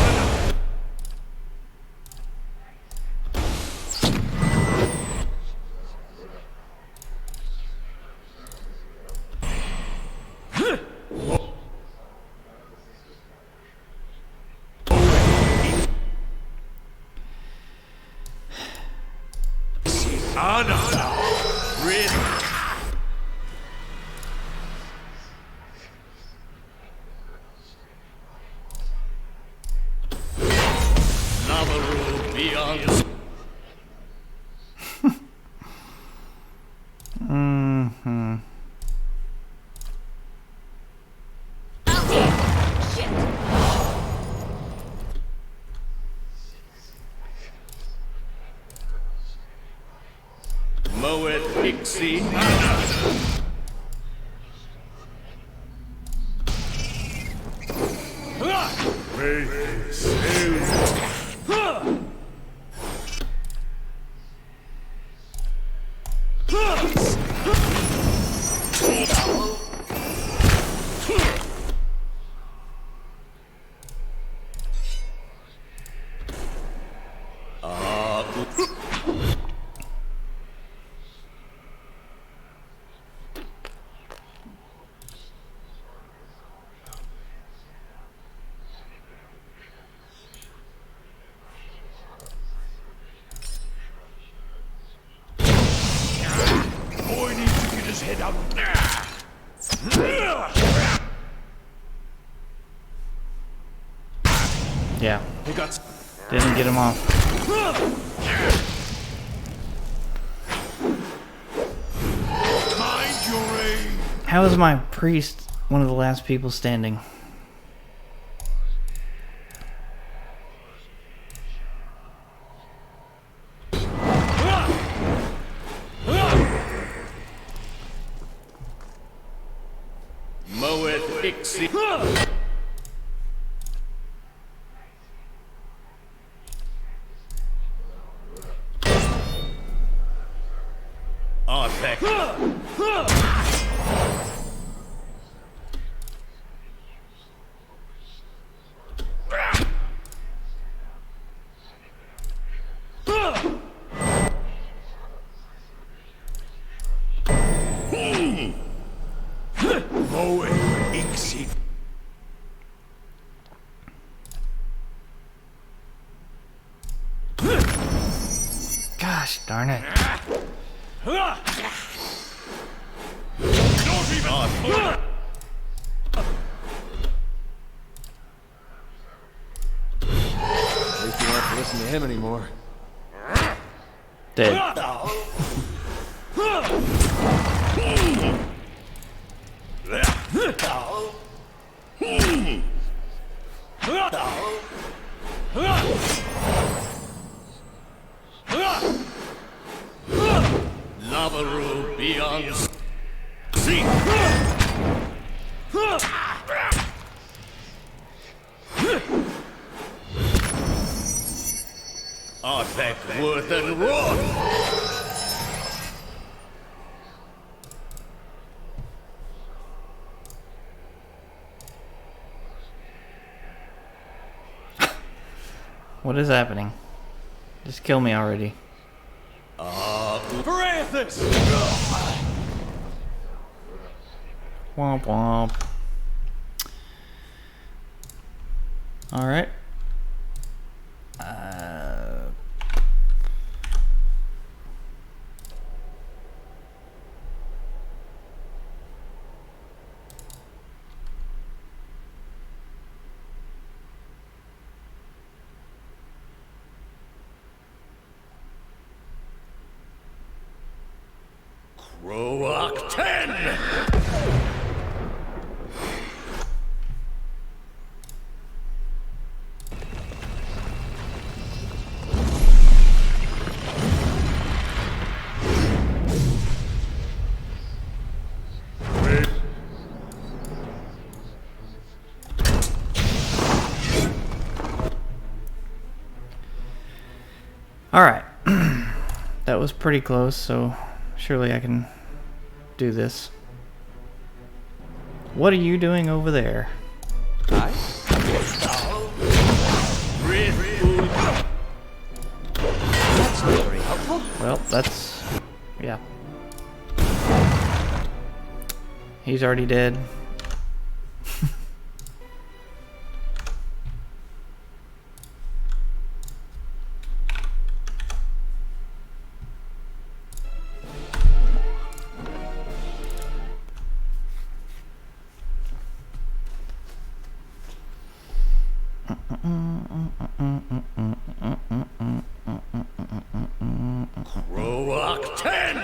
Moet Ixi Ana. Boy needs to get his head out. Yeah. He got. Didn't get him off. Mind your aim. How is my priest one of the last people standing? Moet Ixi. Artek. Moet Ixi. Gosh darn it. At least you don't have to listen to him anymore. Dead. Lavaru beyond sea. Artek, Worth, and Roth. What is happening? Just kill me already. Parathis! Womp womp. Alright. Kroak 10! Alright. That was pretty close, so surely I can do this. What are you doing over there? That's not very helpful. Well, that's... yeah. He's already dead. Kroak 10!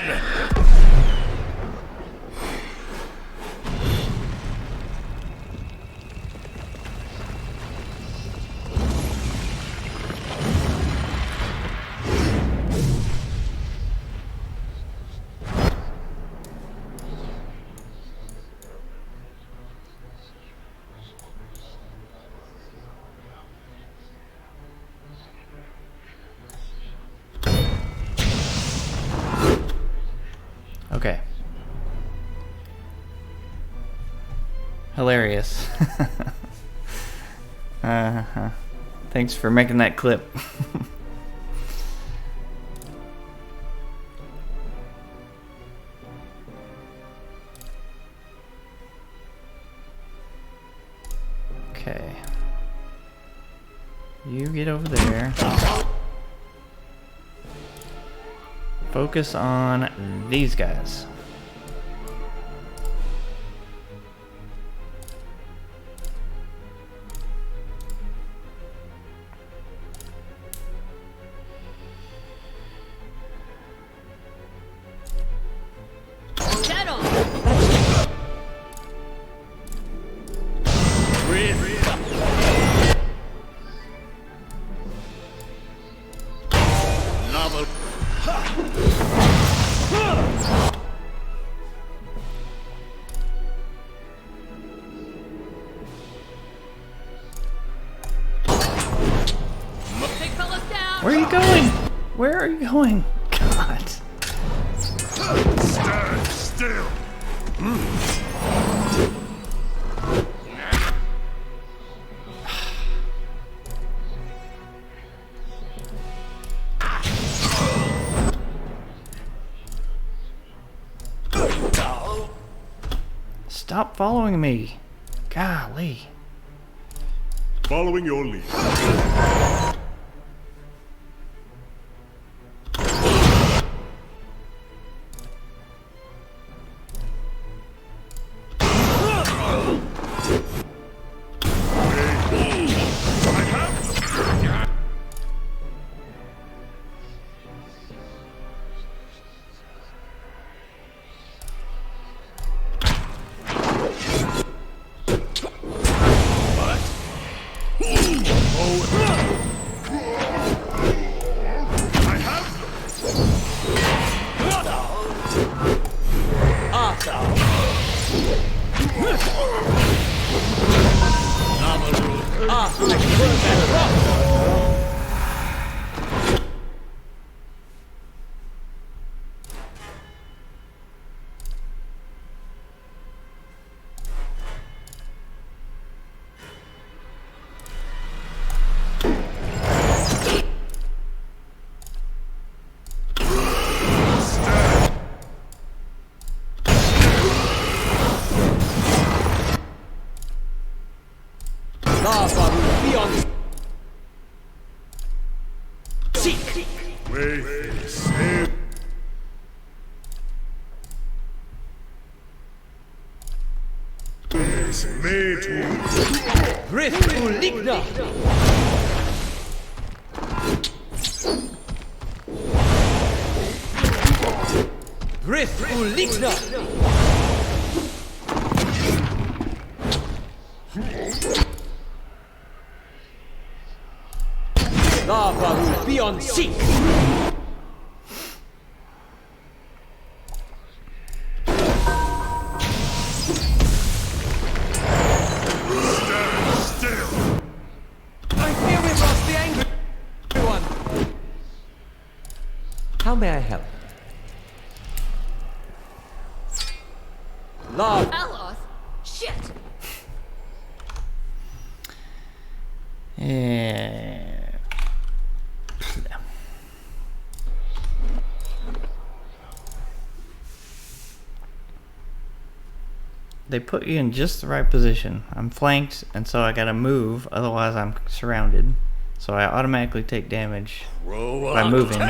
Okay. Hilarious. Thanks for making that clip. Okay. You get over there. Focus on these guys. Shadow! Big fella's down! Where are you going? Where are you going? God. Stand still! Stop following me. Golly. Following your lead. ways may to Grith Uligna! Grith Uligna! Lava will be on seek! I fear we've lost the angry one. How may I help? Love. Aloth? Shit! Yeah. They put you in just the right position. I'm flanked, and so I gotta move, otherwise I'm surrounded. So I automatically take damage by moving.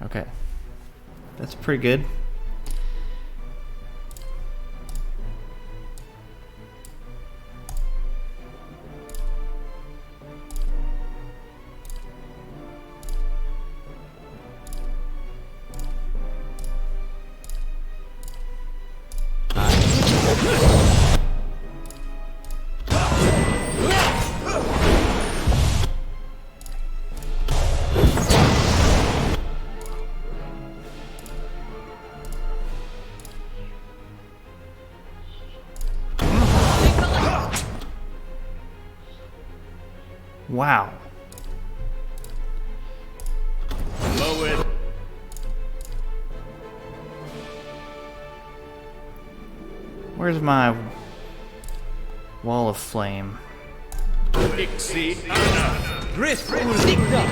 Okay. That's pretty good. Wow. Where's my wall of flame? Grith Uligna!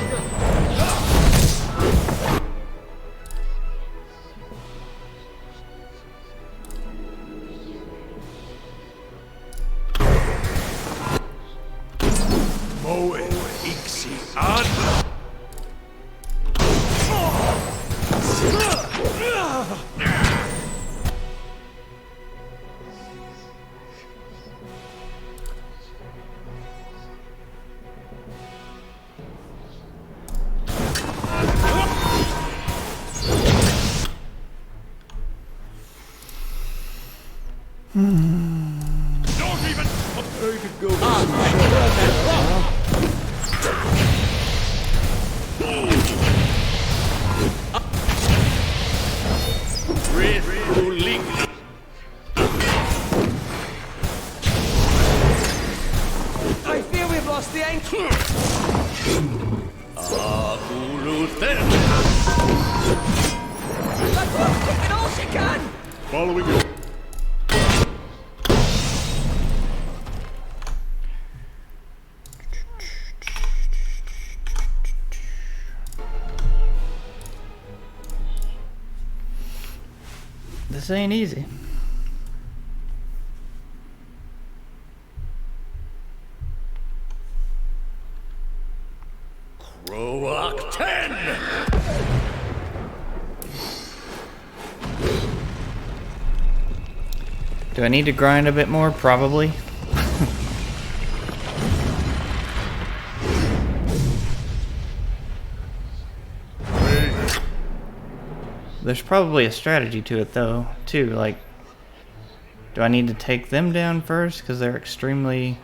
Moe Ixi Ad. Don't even. You could go. I fear we've lost the anchor! Take it all she can! following you. This ain't easy. Roak 10! Do I need to grind a bit more? Probably. There's probably a strategy to it though, too. Like, do I need to take them down first? Because they're extremely...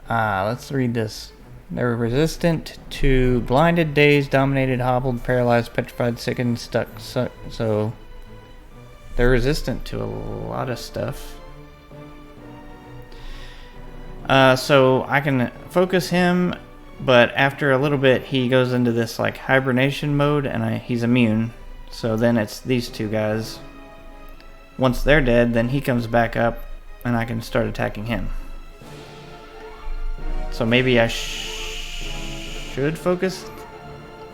let's read this. They're resistant to blinded, dazed, dominated, hobbled, paralyzed, petrified, sickened, stuck. So they're resistant to a lot of stuff. So I can focus him, but after a little bit he goes into this like hibernation mode and he's immune. So then it's these two guys. once they're dead, then he comes back up and I can start attacking him. So maybe I should focus,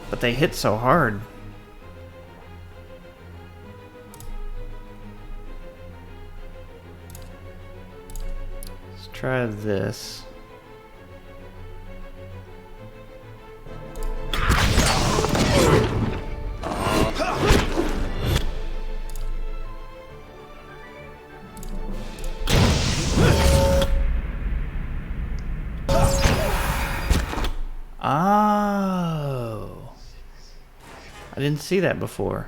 but they hit so hard. Let's try this. Oh, I didn't see that before.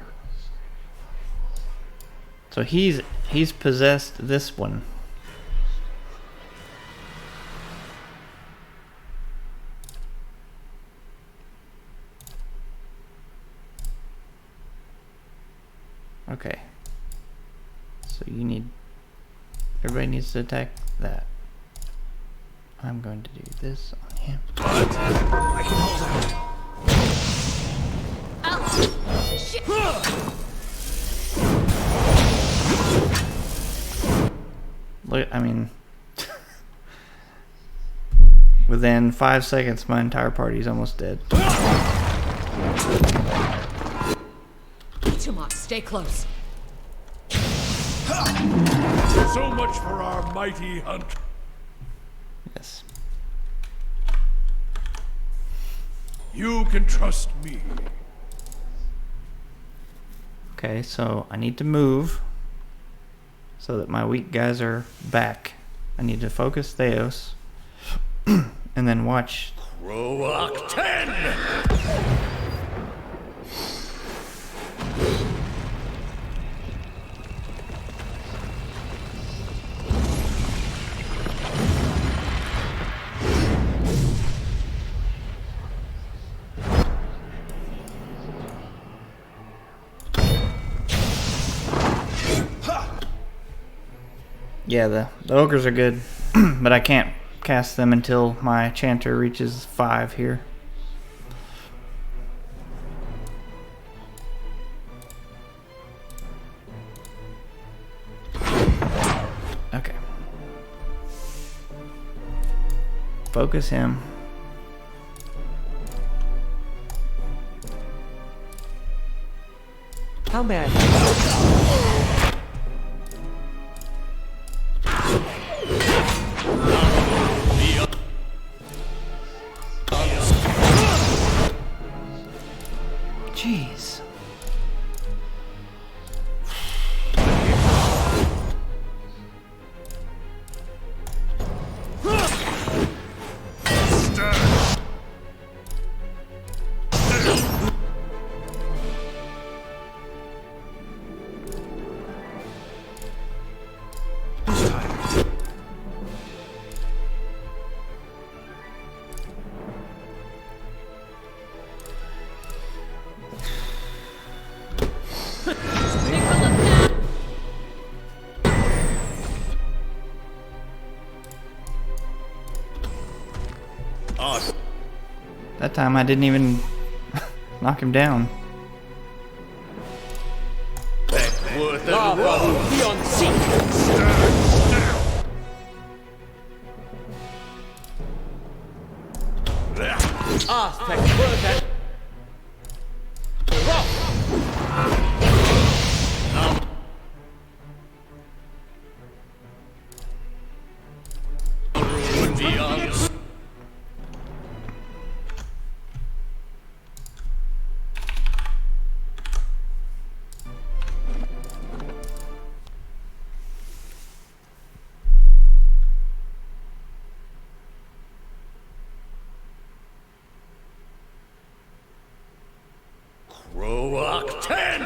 So he's possessed this one. Okay. So everybody needs to attack that. I'm going to do this on him. I can hold out. Ow! Shit! Look, I mean, within 5 seconds, my entire party's almost dead. Tomas, stay close. So much for our mighty hunt. Yes. You can trust me. Okay, so I need to move so that my weak guys are back. I need to focus Theos and then watch. Kroak 10! Yeah, the ogres are good, but I can't cast them until my chanter reaches 5 here. Okay. Focus him. How may I? Jeez. That time I didn't even knock him down. Kroak 10!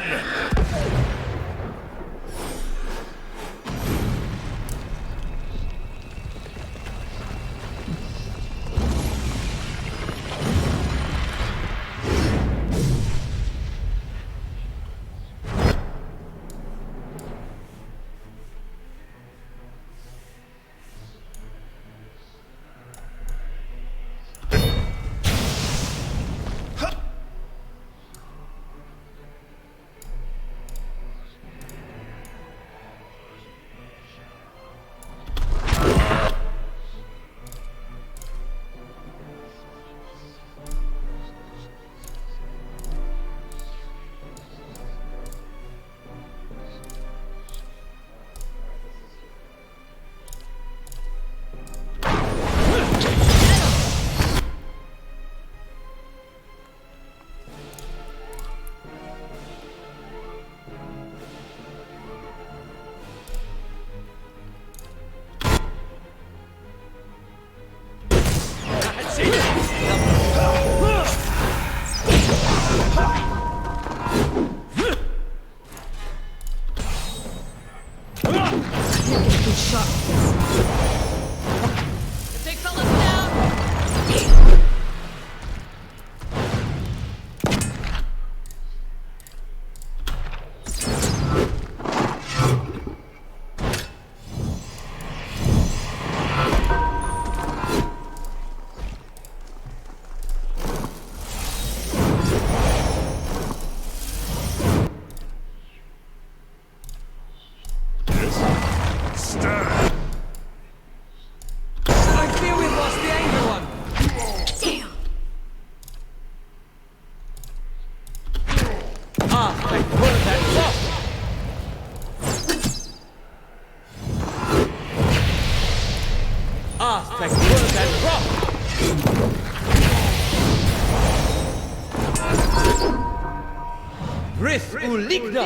Rith Uligna!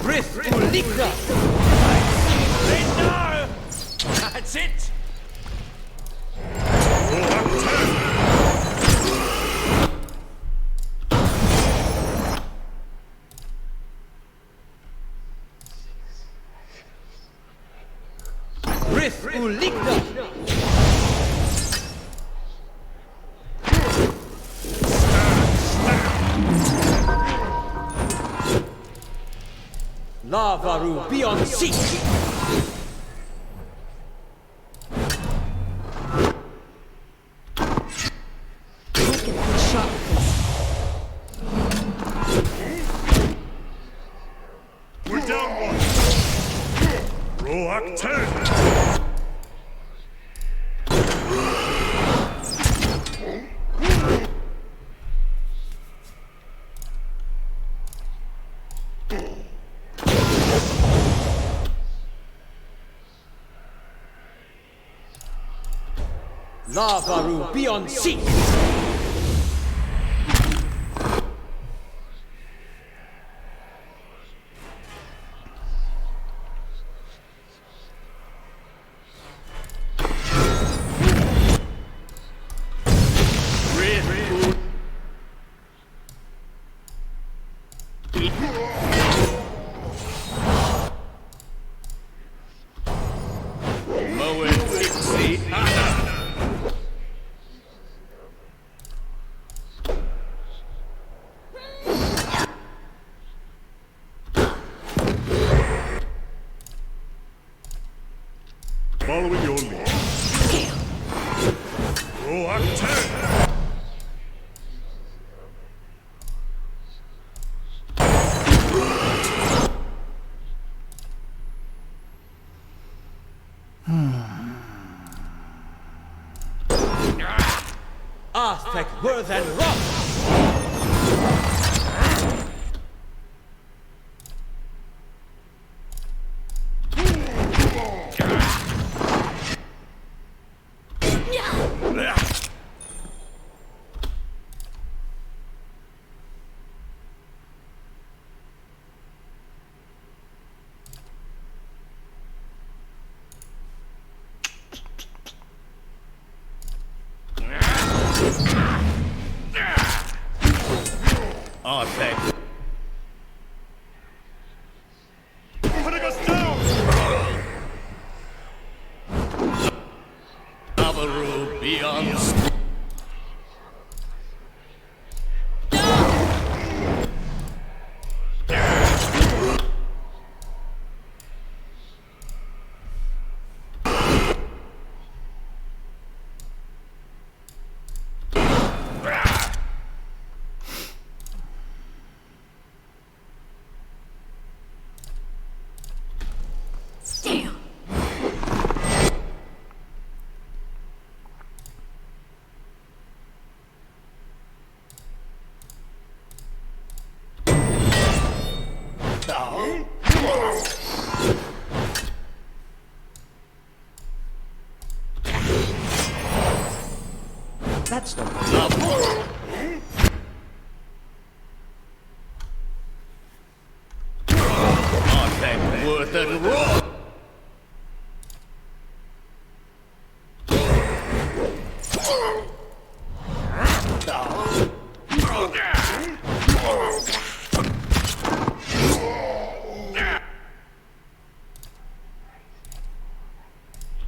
Rith Uligna! That's it! Rith Uligna! Lavaru beyond sea! Let's get a good shot with this. We're down one. Roak 10. Lavaru beyond sea! Following your lead. Roak 10. Arthek Worthen Rock! Arthek. Putting us down! Lavaru beyond sea. Damn! That's not good. Arthek Worthen Rock.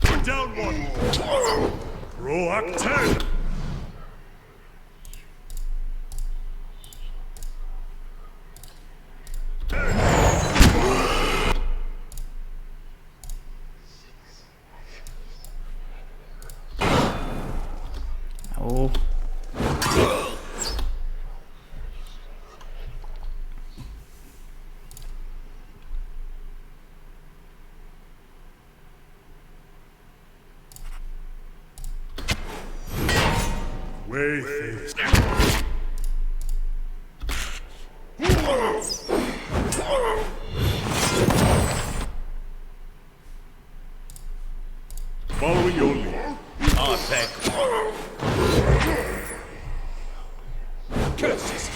We're down one. Roak 10. Oh. Wayface. curses!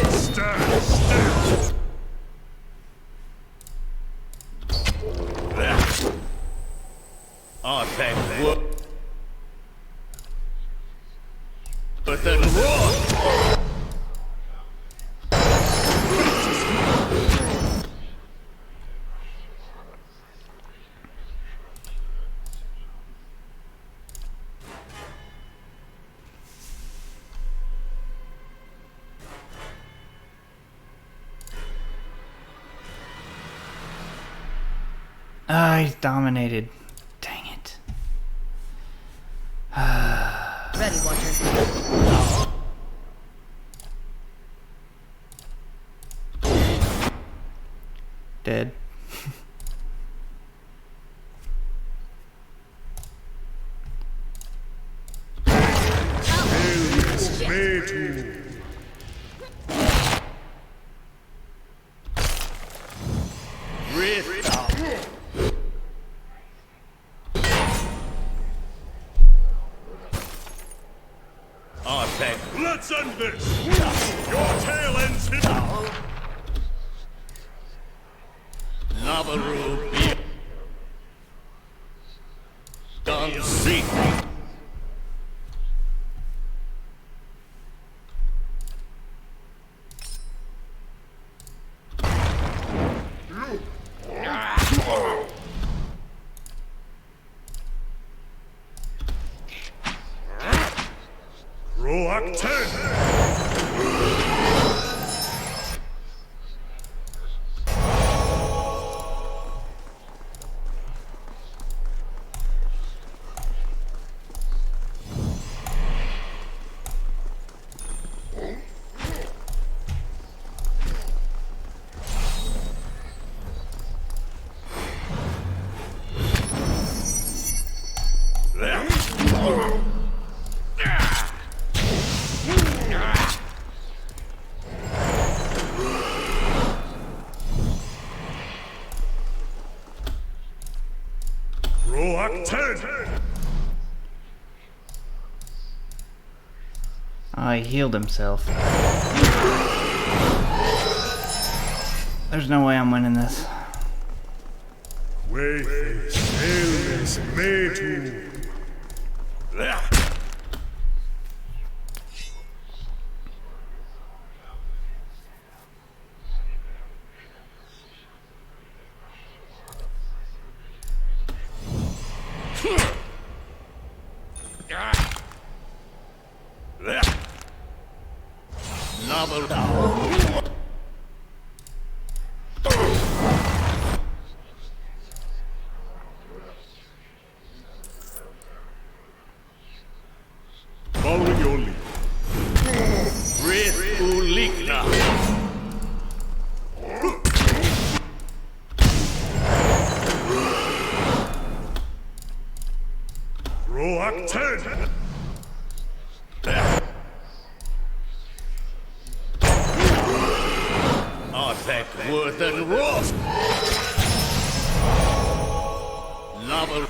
Stand still! Artifact work. But then roar! Ah, he's dominated. Dang it. Ready, Watcher. Dead. Let's end this! Your tail ends here! Navaru Don Seek. Roak 10! Roak 10! Oh, he healed himself. There's no way I'm winning this. Wayface, Ailmes, Metu. Following your lead. Rith Ulikna. Roak 10! Artifact worth and wrath. Lava.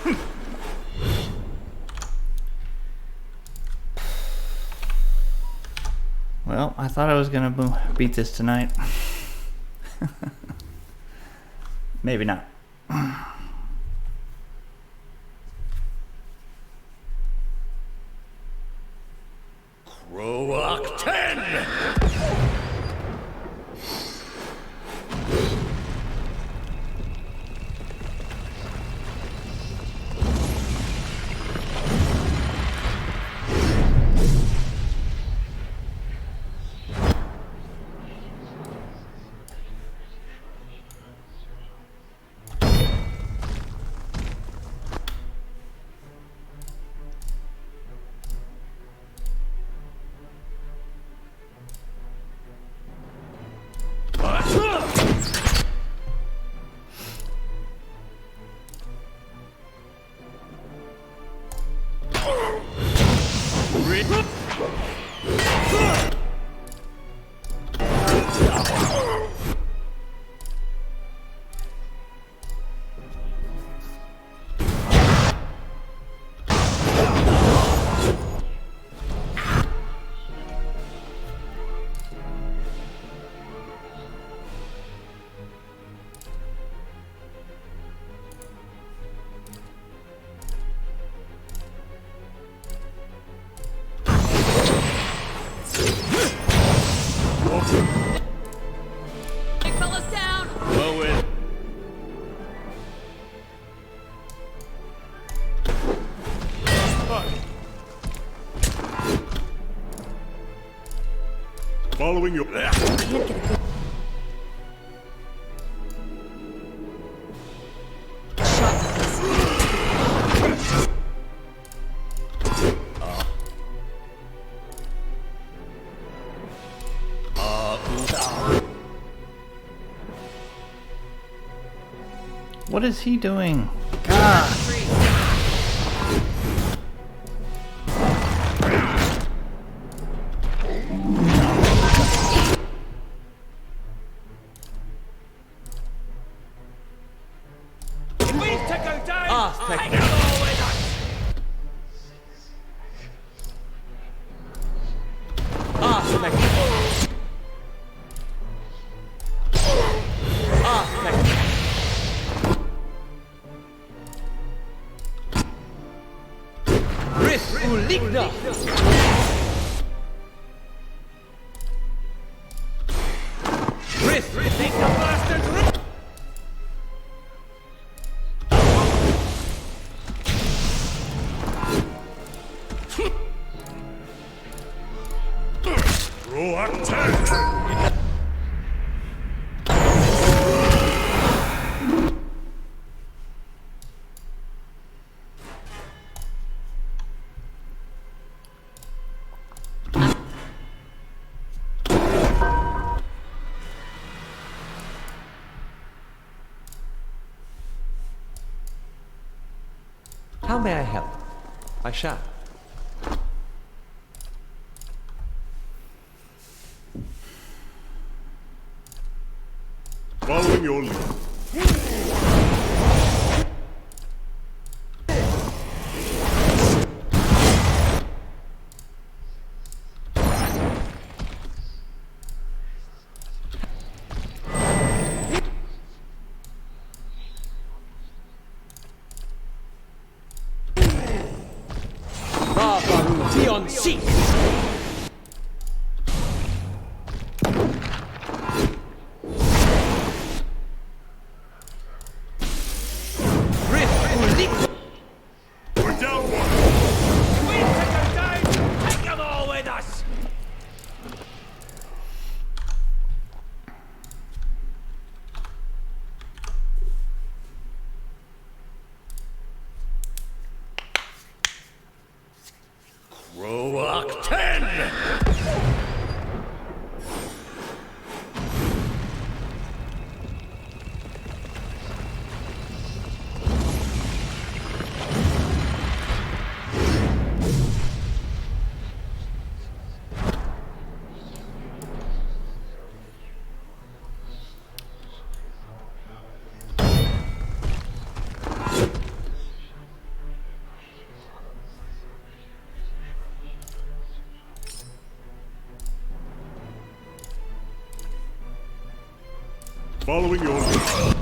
Well, I thought I was gonna beat this tonight. Maybe not. Roak 10! Following your... Can't get a good shot with this. What is he doing? God! How may I help? I shall. Following your lead. Beyond seek! We're down one. We take them down! Take them all with us! Roark 10! Following your lead.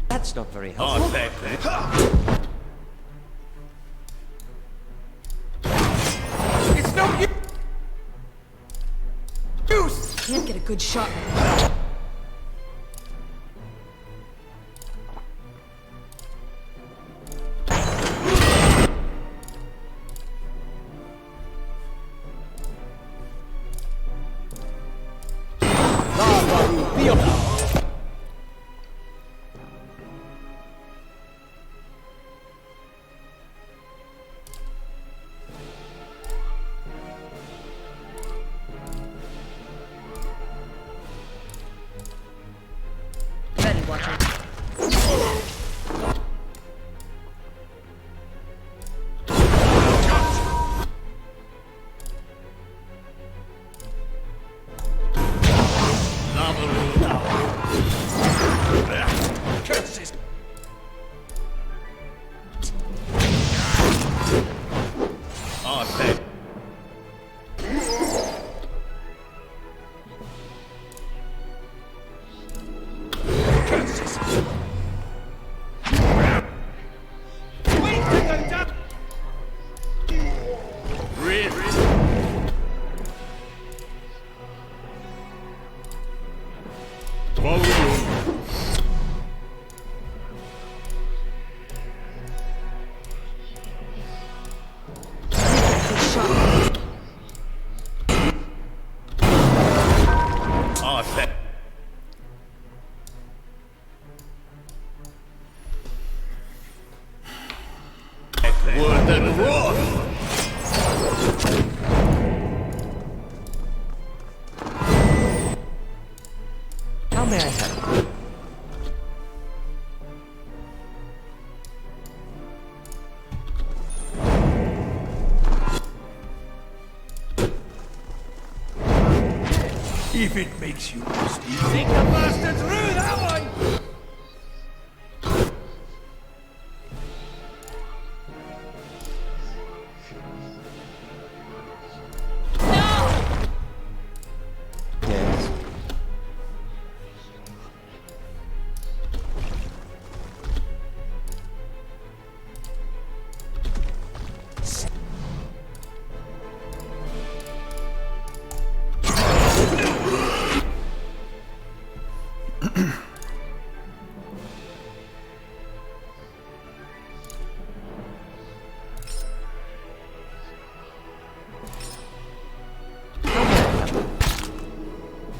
That's not very helpful. It's no use! Can't get a good shot with this. worth and wrath. How may I help? If it makes you speak. Think the bastard through that one! Yes.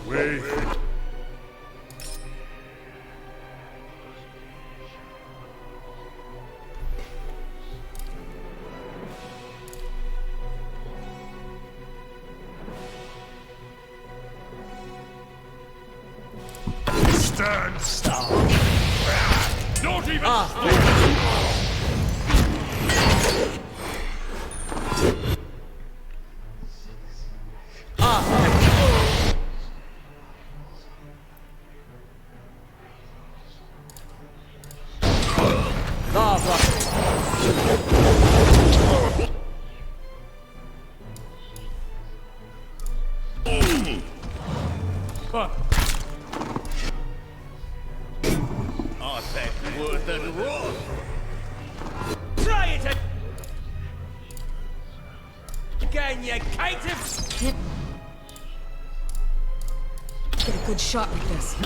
Wait. Stand still. Not even. Artifact worth and wrath. Try it again, you caitiff! Can't get a good shot with this.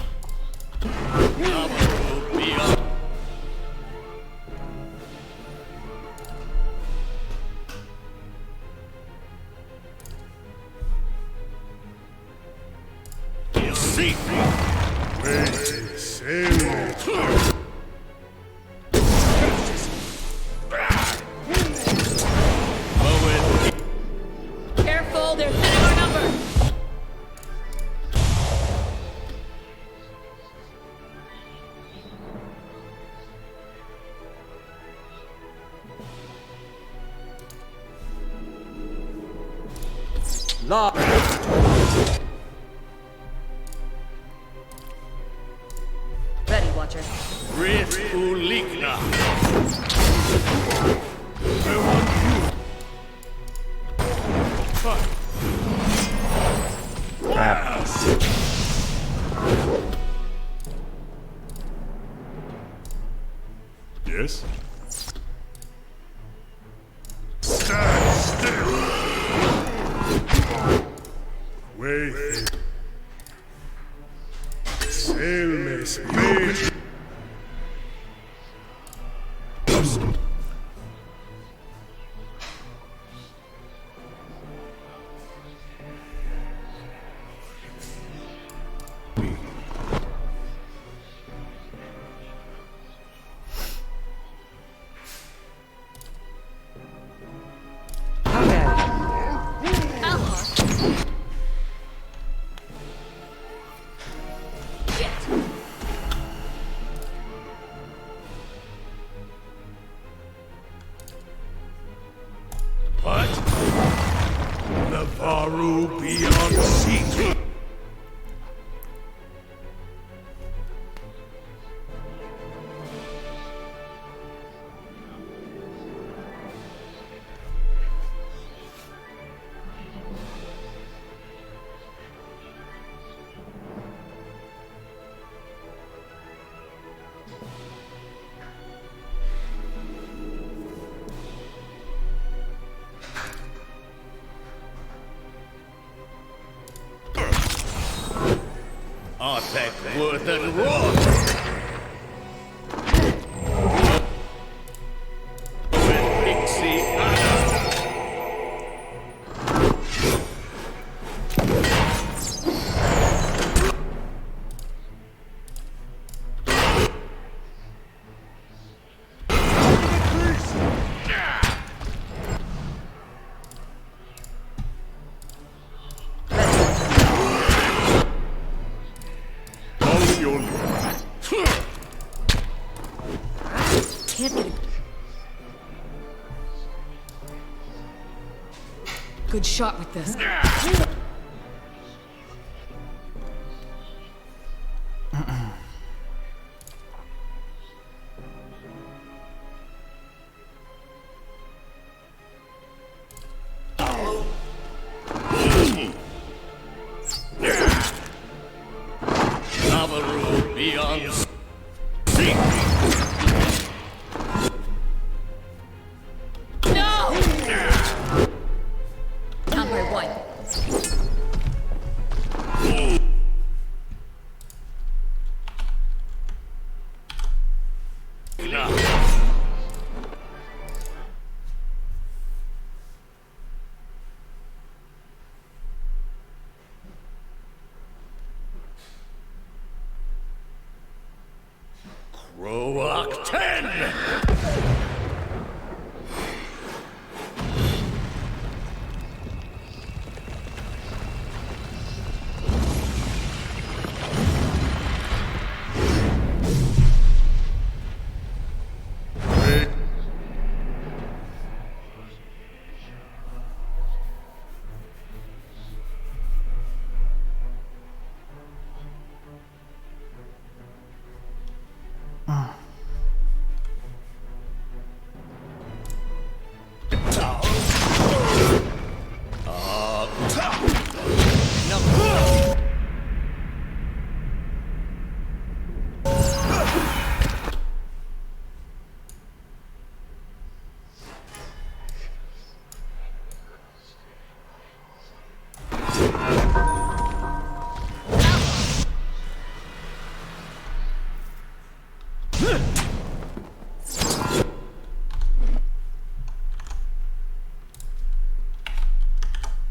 See. Wait. Sail. Careful, they're thinning our number. La. Ready, Watcher. Rit Ulikna. Crap. Yes? Stand still! Wait. Sail, miss. Wait. How may I help? Alhar. Shit. What? The Varu beyond sea. Artifact worth and wrath. Pixie Anna. Can't get a good shot with this. Navarro beyond sea. No! Down by one. Roark 10!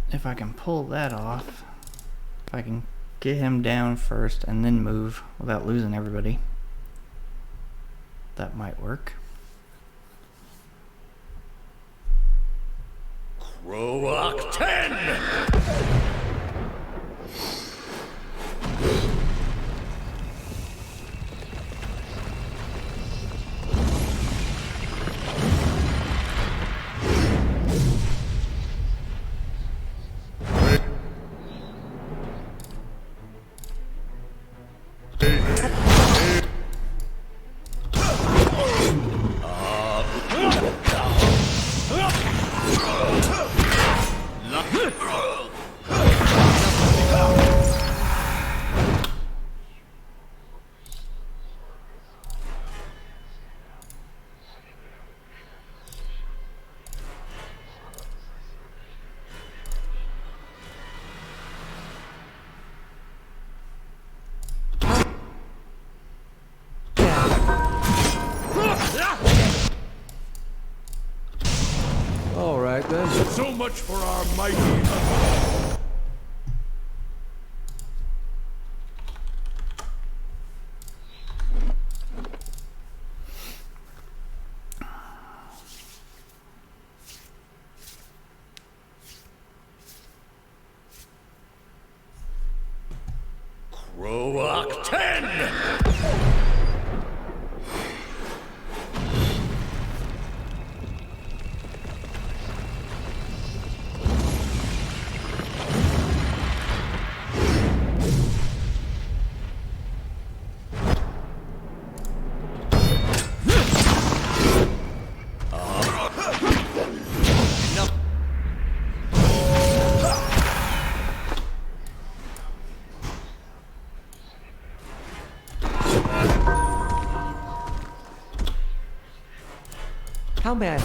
If I can pull that off, if I can get him down first and then move without losing everybody, that might work. Roark 10! All right then. So much for our mighty hunter. Roark 10! How may I?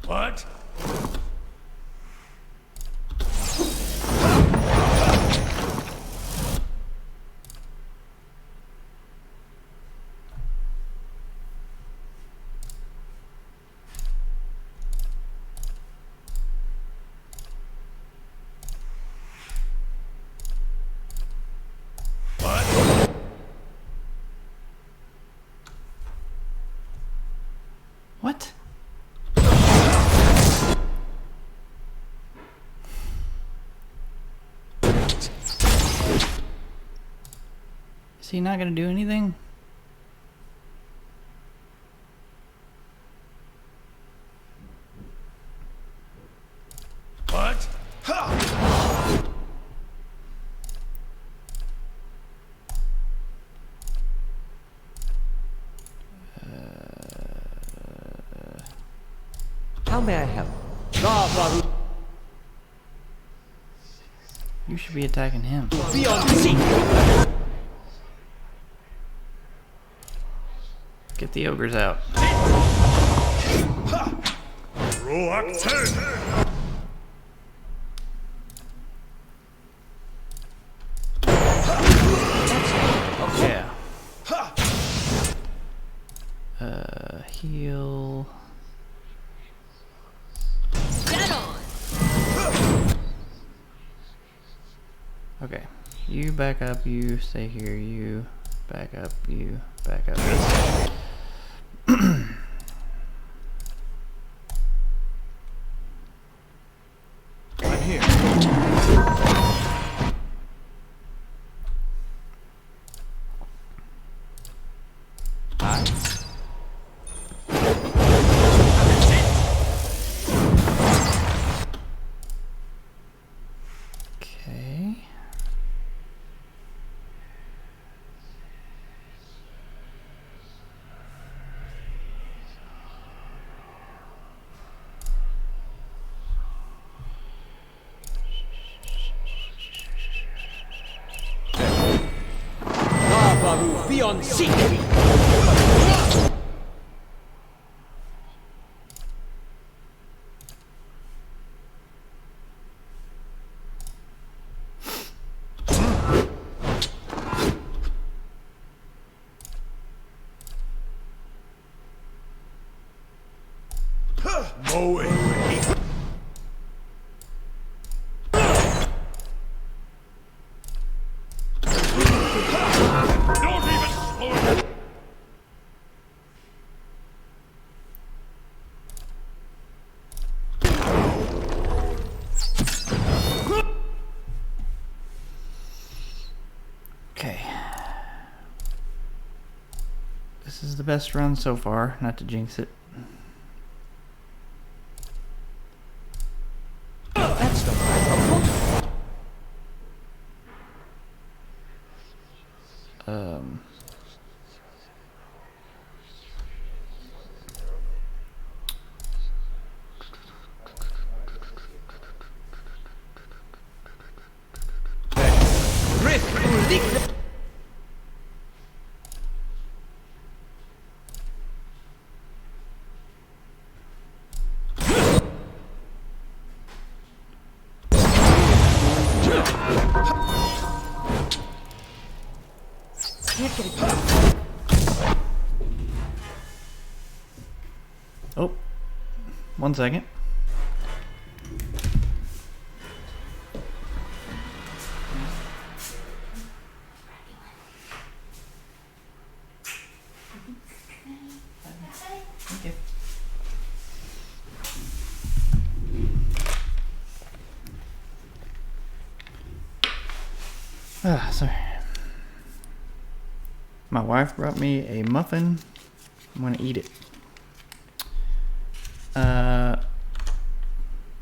What? What? Is he not gonna do anything? What? Ha! How may I help? You should be attacking him. Be on seat! Get the ogres out. Roak 10! Yeah. Heal. Dead on! Okay. You back up, you stay here, you back up, you back up. I'm here. Okay. Baru, be on seat! Mowing. Don't even slow it. Okay. This is the best run so far, not to jinx it. That's not right. Can't get it. Oh. 1 second. Okay. Ah, sorry. My wife brought me a muffin. I'm gonna eat it.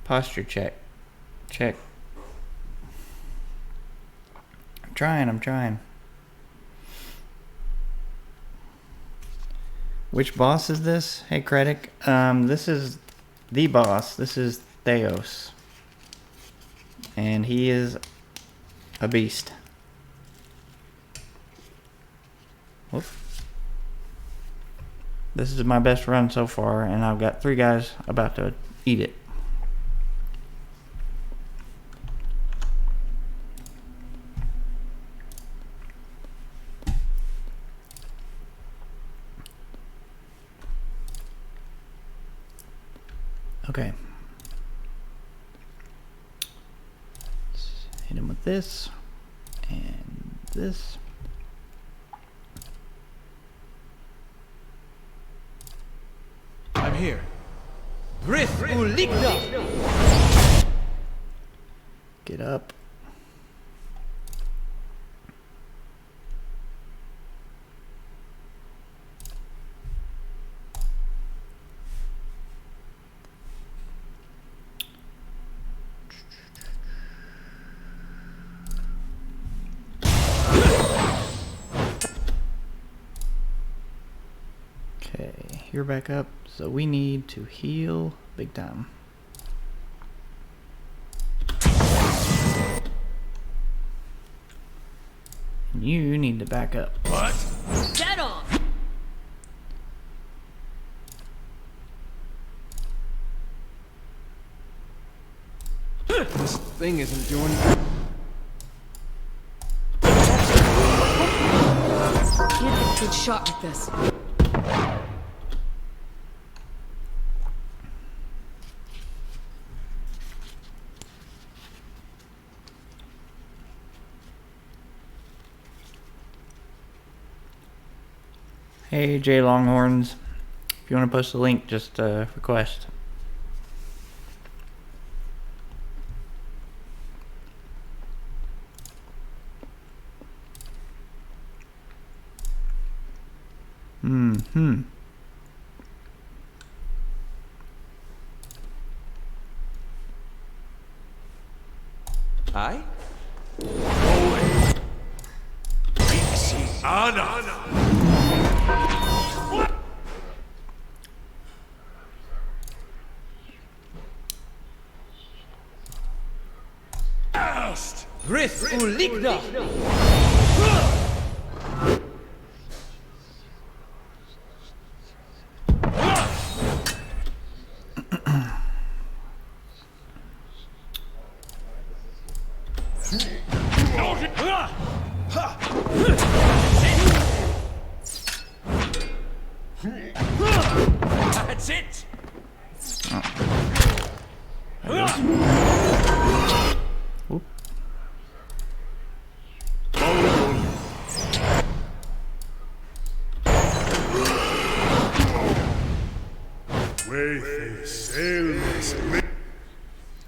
Posture check. Check. I'm trying. Which boss is this? Hey, Krennic. This is the boss. This is Theos. And he is a beast. Whoop. This is my best run so far, and I've got 3 guys about to eat it. Okay. Let's hit him with this and this. I'm here. Grith Uligna! Get up. Okay, you're back up, so we need to heal big time. And you need to back up. What? Dead on! This thing isn't doing... Can't get a good shot with this. Hey Jay Longhorns, if you want to post a link, just request. Aye? Grith Uligna! That's it! Whoop.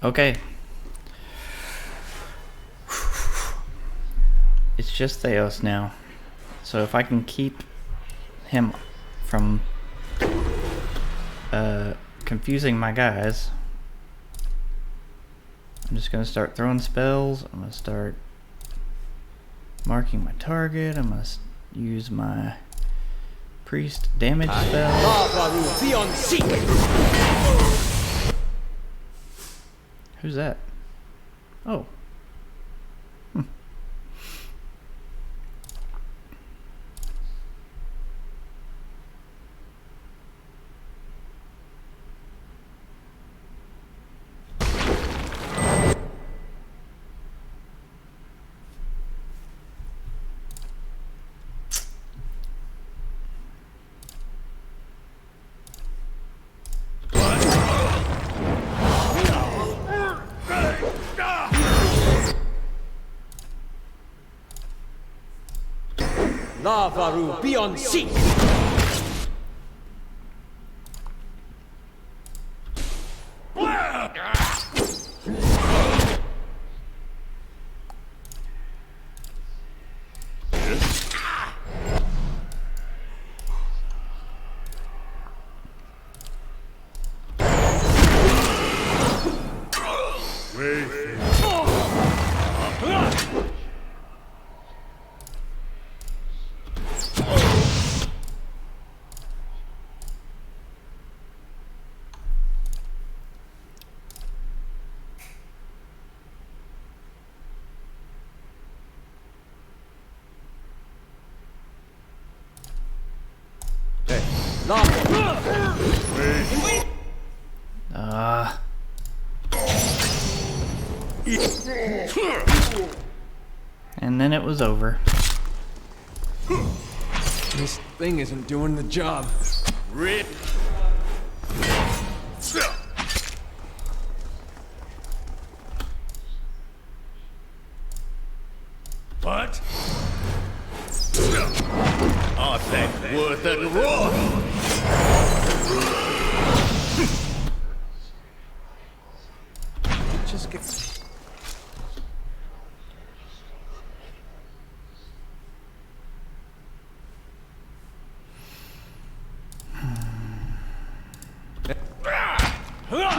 Okay. It's just Theos now. So if I can keep him from confusing my guys, I'm just gonna start throwing spells. I'm gonna start marking my target. I'm gonna use my priest damage spell. Lava be on seek! Who's that? Oh. Lavaru be on seek! And then it was over. This thing isn't doing the job. Rip. What? Are that worth and raw? like it's... Roar.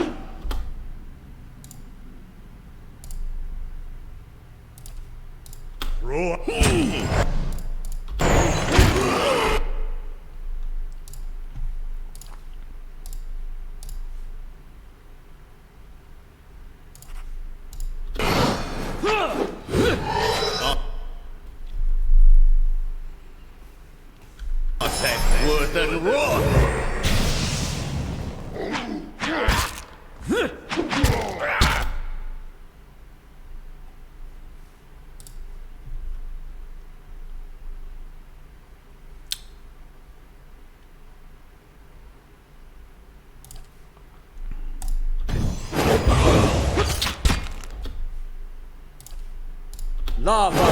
Worth and roar! Lava.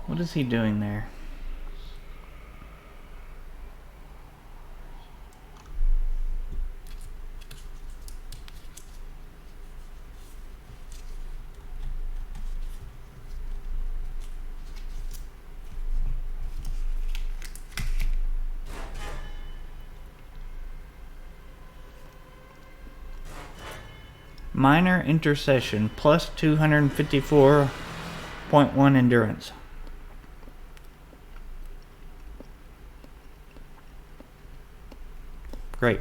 What is he doing there? Minor intercession plus 254.1 endurance. Great.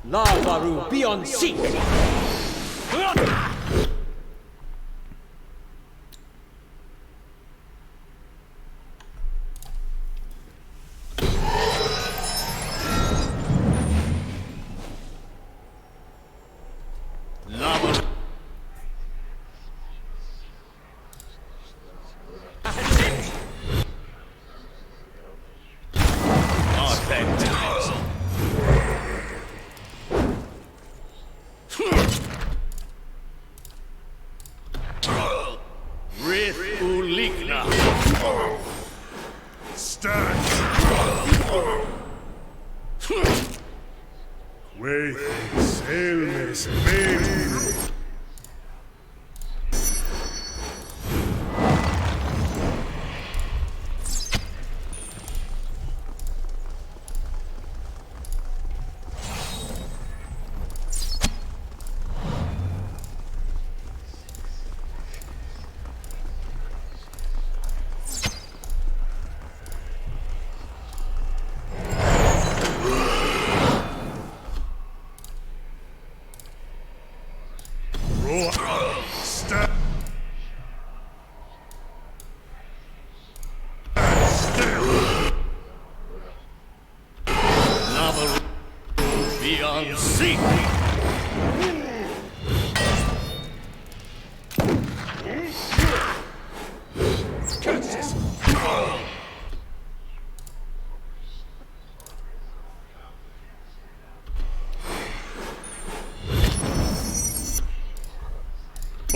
Lavaru beyond seek.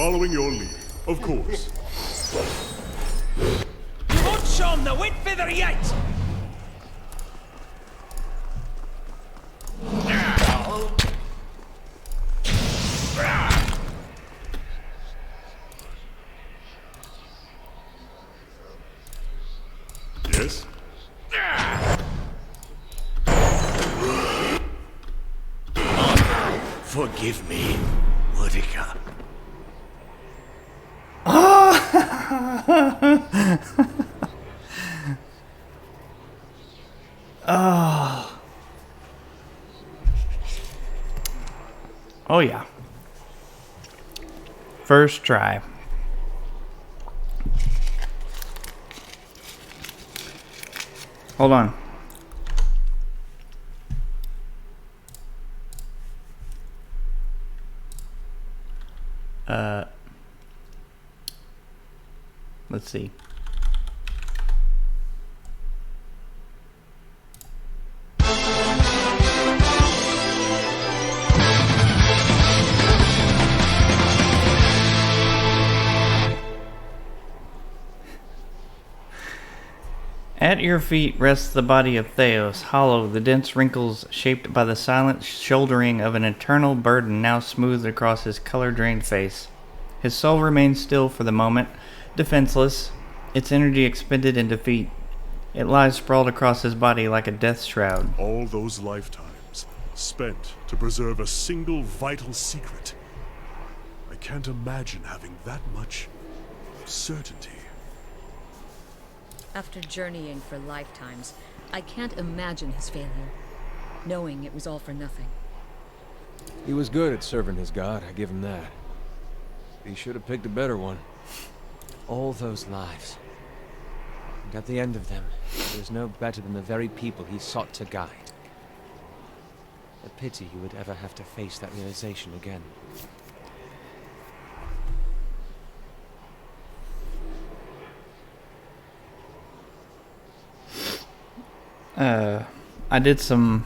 Following your lead, of course. You won't show him the wit feather yet! Yes? Forgive me, Boudica. Oh yeah. First try. Hold on. Let's see. At your feet rests the body of Theos, hollow, the dense wrinkles shaped by the silent shouldering of an eternal burden now smoothed across his color-drained face. His soul remains still for the moment, defenseless, its energy expended in defeat. It lies sprawled across his body like a death shroud. All those lifetimes spent to preserve a single vital secret. I can't imagine having that much certainty. After journeying for lifetimes, I can't imagine his failure, knowing it was all for nothing. He was good at serving his god, I give him that. He should have picked a better one. All those lives. And at the end of them, he was no better than the very people he sought to guide. A pity he would ever have to face that realization again. I did some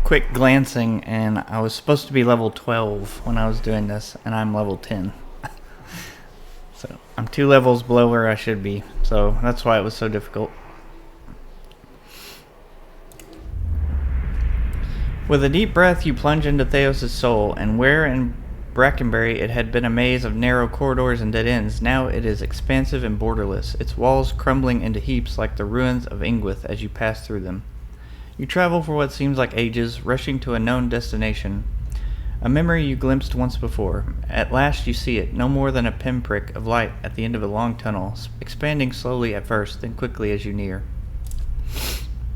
quick glancing, and I was supposed to be level 12 when I was doing this, and I'm level 10. So I'm 2 levels below where I should be, so that's why it was so difficult. With a deep breath, you plunge into Theos' soul, and where in Brackenbury it had been a maze of narrow corridors and dead ends, now it is expansive and borderless, its walls crumbling into heaps like the ruins of Ingwith as you pass through them. You travel for what seems like ages, rushing to a known destination, a memory you glimpsed once before. At last you see it, no more than a pinprick of light at the end of a long tunnel, expanding slowly at first, then quickly as you near.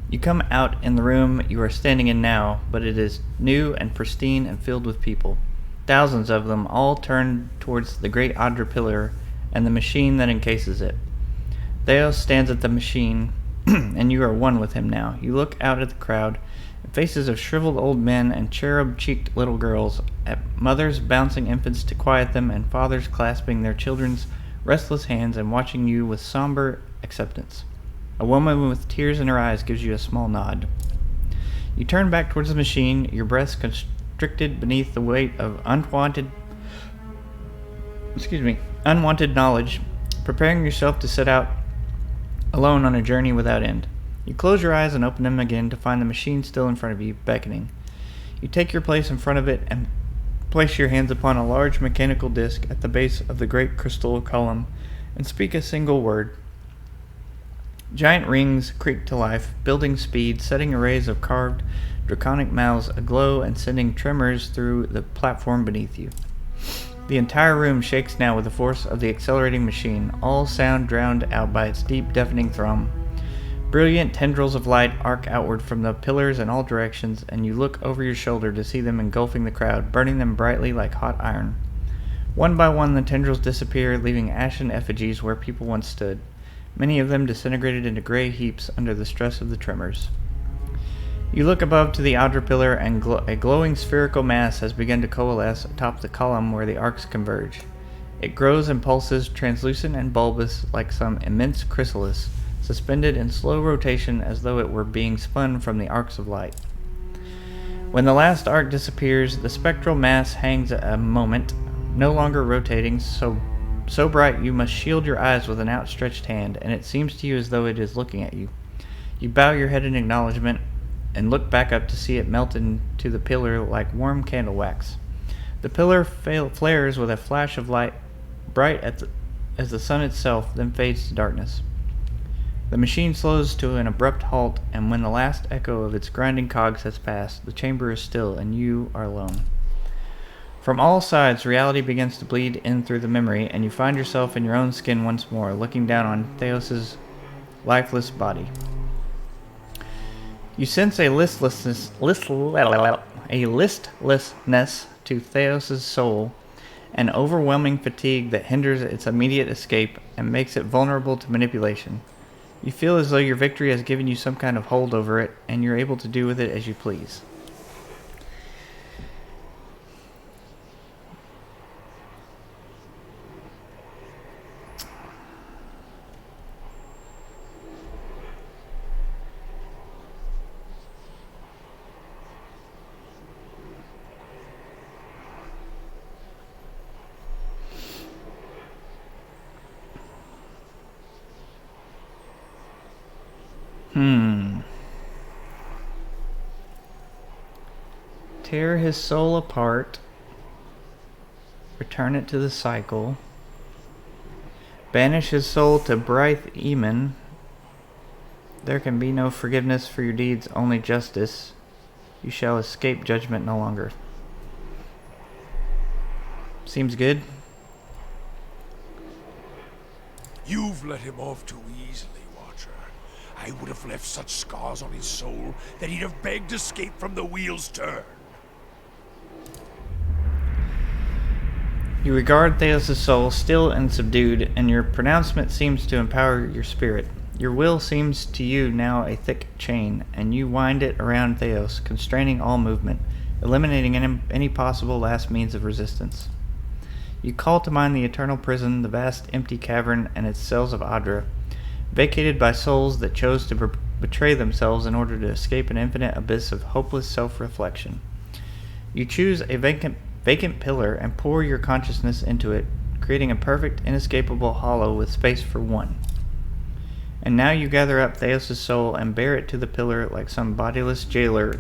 You come out in the room you are standing in now, but it is new and pristine and filled with people. Thousands of them, all turned towards the great Adra pillar and the machine that encases it. Theos stands at the machine, and you are one with him now. You look out at the crowd, faces of shriveled old men and cherub-cheeked little girls, at mothers bouncing infants to quiet them, and fathers clasping their children's restless hands and watching you with somber acceptance. A woman with tears in her eyes gives you a small nod. You turn back towards the machine, your breath constricted beneath the weight of unwanted knowledge, preparing yourself to set out alone on a journey without end. You close your eyes and open them again to find the machine still in front of you, beckoning. You take your place in front of it and place your hands upon a large mechanical disc at the base of the great crystal column and speak a single word. Giant rings creak to life, building speed, setting arrays of carved draconic mouths aglow and sending tremors through the platform beneath you. The entire room shakes now with the force of the accelerating machine, all sound drowned out by its deep, deafening thrum. Brilliant tendrils of light arc outward from the pillars in all directions, and you look over your shoulder to see them engulfing the crowd, burning them brightly like hot iron. One by one the tendrils disappear, leaving ashen effigies where people once stood, many of them disintegrated into gray heaps under the stress of the tremors. You look above to the Adra pillar, and a glowing spherical mass has begun to coalesce atop the column where the arcs converge. It grows and pulses, translucent and bulbous like some immense chrysalis, suspended in slow rotation as though it were being spun from the arcs of light. When the last arc disappears, the spectral mass hangs a moment, no longer rotating, so bright you must shield your eyes with an outstretched hand, and it seems to you as though it is looking at you. You bow your head in acknowledgement and look back up to see it melt into the pillar like warm candle wax. The pillar flares with a flash of light, bright as the sun itself, then fades to darkness. The machine slows to an abrupt halt, and when the last echo of its grinding cogs has passed, the chamber is still, and you are alone. From all sides, reality begins to bleed in through the memory, and you find yourself in your own skin once more, looking down on Theos's lifeless body. You sense a listlessness to Theos's soul, an overwhelming fatigue that hinders its immediate escape and makes it vulnerable to manipulation. You feel as though your victory has given you some kind of hold over it, and you're able to do with it as you please. Tear his soul apart, return it to the cycle, banish his soul to Brythe Eamon. There can be no forgiveness for your deeds, only justice. You shall escape judgment no longer. Seems good. You've let him off too easily, Watcher. I would have left such scars on his soul that he'd have begged escape from the wheel's turn. You regard Theos' soul still and subdued, and your pronouncement seems to empower your spirit. Your will seems to you now a thick chain, and you wind it around Theos, constraining all movement, eliminating any possible last means of resistance. You call to mind the eternal prison, the vast empty cavern, and its cells of Adra, vacated by souls that chose to betray themselves in order to escape an infinite abyss of hopeless self-reflection. You choose a vacant pillar and pour your consciousness into it, creating a perfect, inescapable hollow with space for one. And now you gather up Theos' soul and bear it to the pillar like some bodiless jailer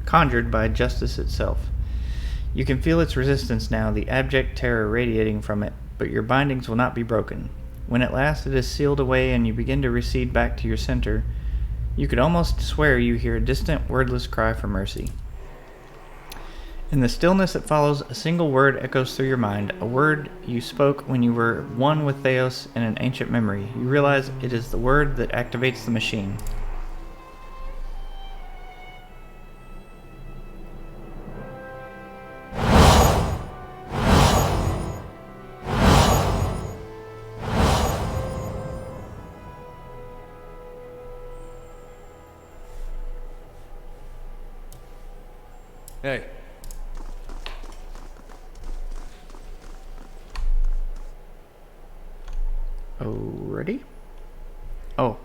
conjured by justice itself. You can feel its resistance now, the abject terror radiating from it, but your bindings will not be broken. When at last it is sealed away and you begin to recede back to your center, you could almost swear you hear a distant, wordless cry for mercy. In the stillness that follows, a single word echoes through your mind, a word you spoke when you were one with Theos in an ancient memory. You realize it is the word that activates the machine. Hey. Ready? Oh.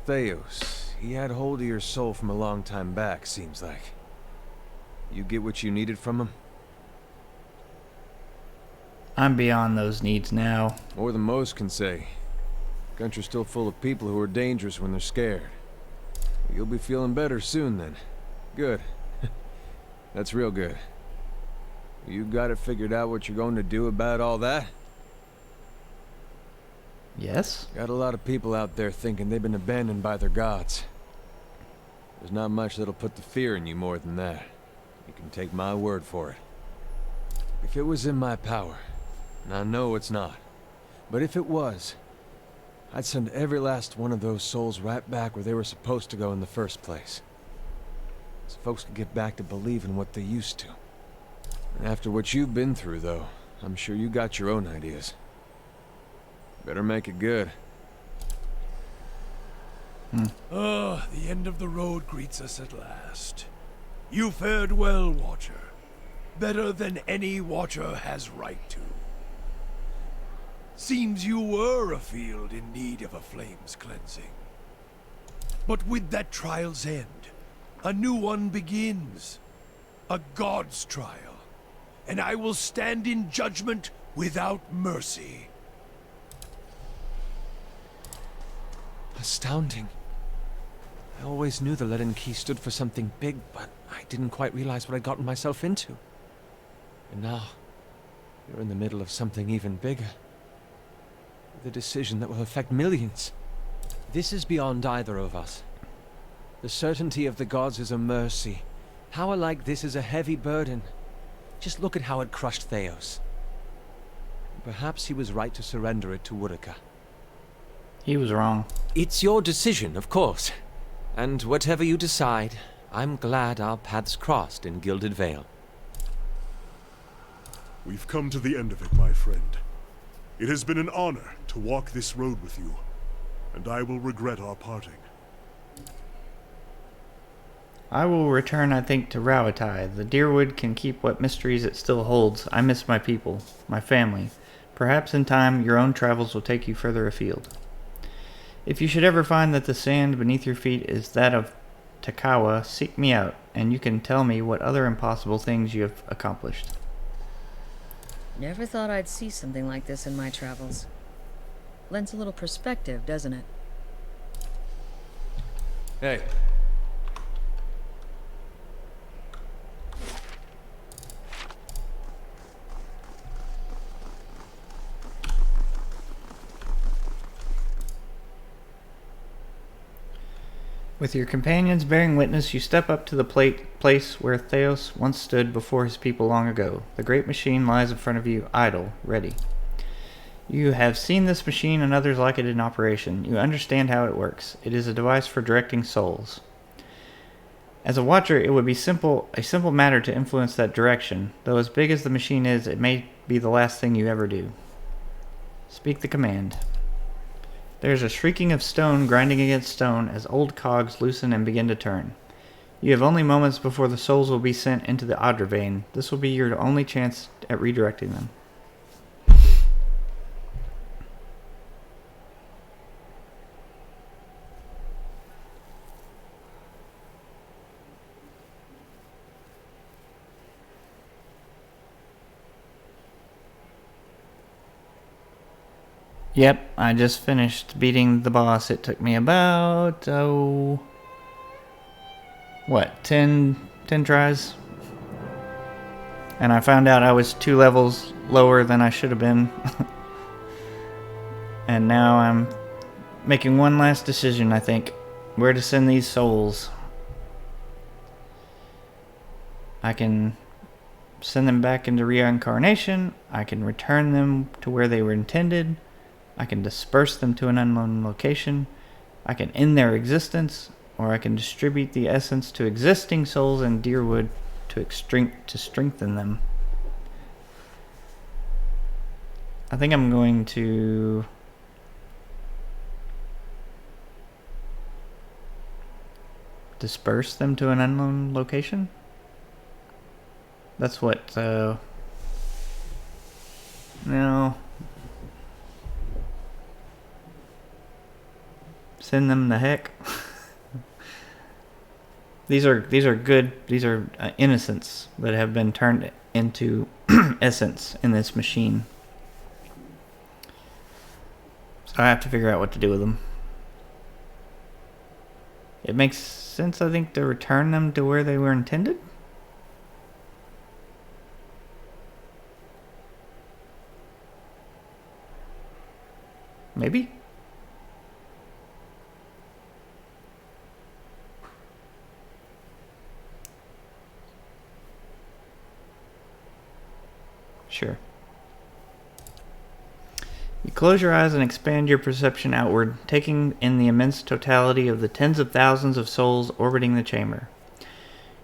Theos, he had hold of your soul from a long time back, seems like. You get what you needed from him? I'm beyond those needs now. More than most can say. The country's still full of people who are dangerous when they're scared. You'll be feeling better soon then. Good. That's real good. You got it figured out what you're going to do about all that? Yes? Got a lot of people out there thinking they've been abandoned by their gods. There's not much that'll put the fear in you more than that. You can take my word for it. If it was in my power, and I know it's not, but if it was, I'd send every last one of those souls right back where they were supposed to go in the first place. So folks can get back to believing what they used to. And after what you've been through, though, I'm sure you got your own ideas. Better make it good. The end of the road greets us at last. You fared well, Watcher. Better than any Watcher has right to. Seems you were a field in need of a flame's cleansing. But with that trial's end, a new one begins. A god's trial. and I will stand in judgment without mercy. Astounding. I always knew the Leaden Key stood for something big, but I didn't quite realize what I'd gotten myself into. And now, you're in the middle of something even bigger. The decision that will affect millions. This is beyond either of us. The certainty of the gods is a mercy. Power like this is a heavy burden. Just look at how it crushed Theos. Perhaps he was right to surrender it to Woodica. He was wrong. It's your decision, of course. And whatever you decide, I'm glad our paths crossed in Gilded Vale. We've come to the end of it, my friend. It has been an honor to walk this road with you, and I will regret our parting. I will return, I think, to Rauatai. The Dyrwood can keep what mysteries it still holds. I miss my people, my family. Perhaps in time your own travels will take you further afield. If you should ever find that the sand beneath your feet is that of Takawa, seek me out, and you can tell me what other impossible things you have accomplished. Never thought I'd see something like this in my travels. Lends a little perspective, doesn't it? Hey. With your companions bearing witness, you step up to the place where Theos once stood before his people long ago. The great machine lies in front of you, idle, ready. You have seen this machine and others like it in operation. You understand how it works. It is a device for directing souls. As a watcher, it would be a simple matter to influence that direction. Though as big as the machine is, it may be the last thing you ever do. Speak the command. There is a shrieking of stone grinding against stone as old cogs loosen and begin to turn. You have only moments before the souls will be sent into the Adra vein. This will be your only chance at redirecting them. Yep, I just finished beating the boss. It took me about, 10 tries? And I found out I was 2 levels lower than I should have been. And now I'm making one last decision, I think. Where to send these souls. I can send them back into reincarnation. I can return them to where they were intended. I can disperse them to an unknown location. I can end their existence, or I can distribute the essence to existing souls in Dyrwood to strengthen them. I think I'm going to disperse them to an unknown location. That's what, no. Send them the heck. These are good. These are innocents that have been turned into essence in this machine. So I have to figure out what to do with them. It makes sense, I think, to return them to where they were intended. Maybe. Sure. You close your eyes and expand your perception outward, taking in the immense totality of the tens of thousands of souls orbiting the chamber.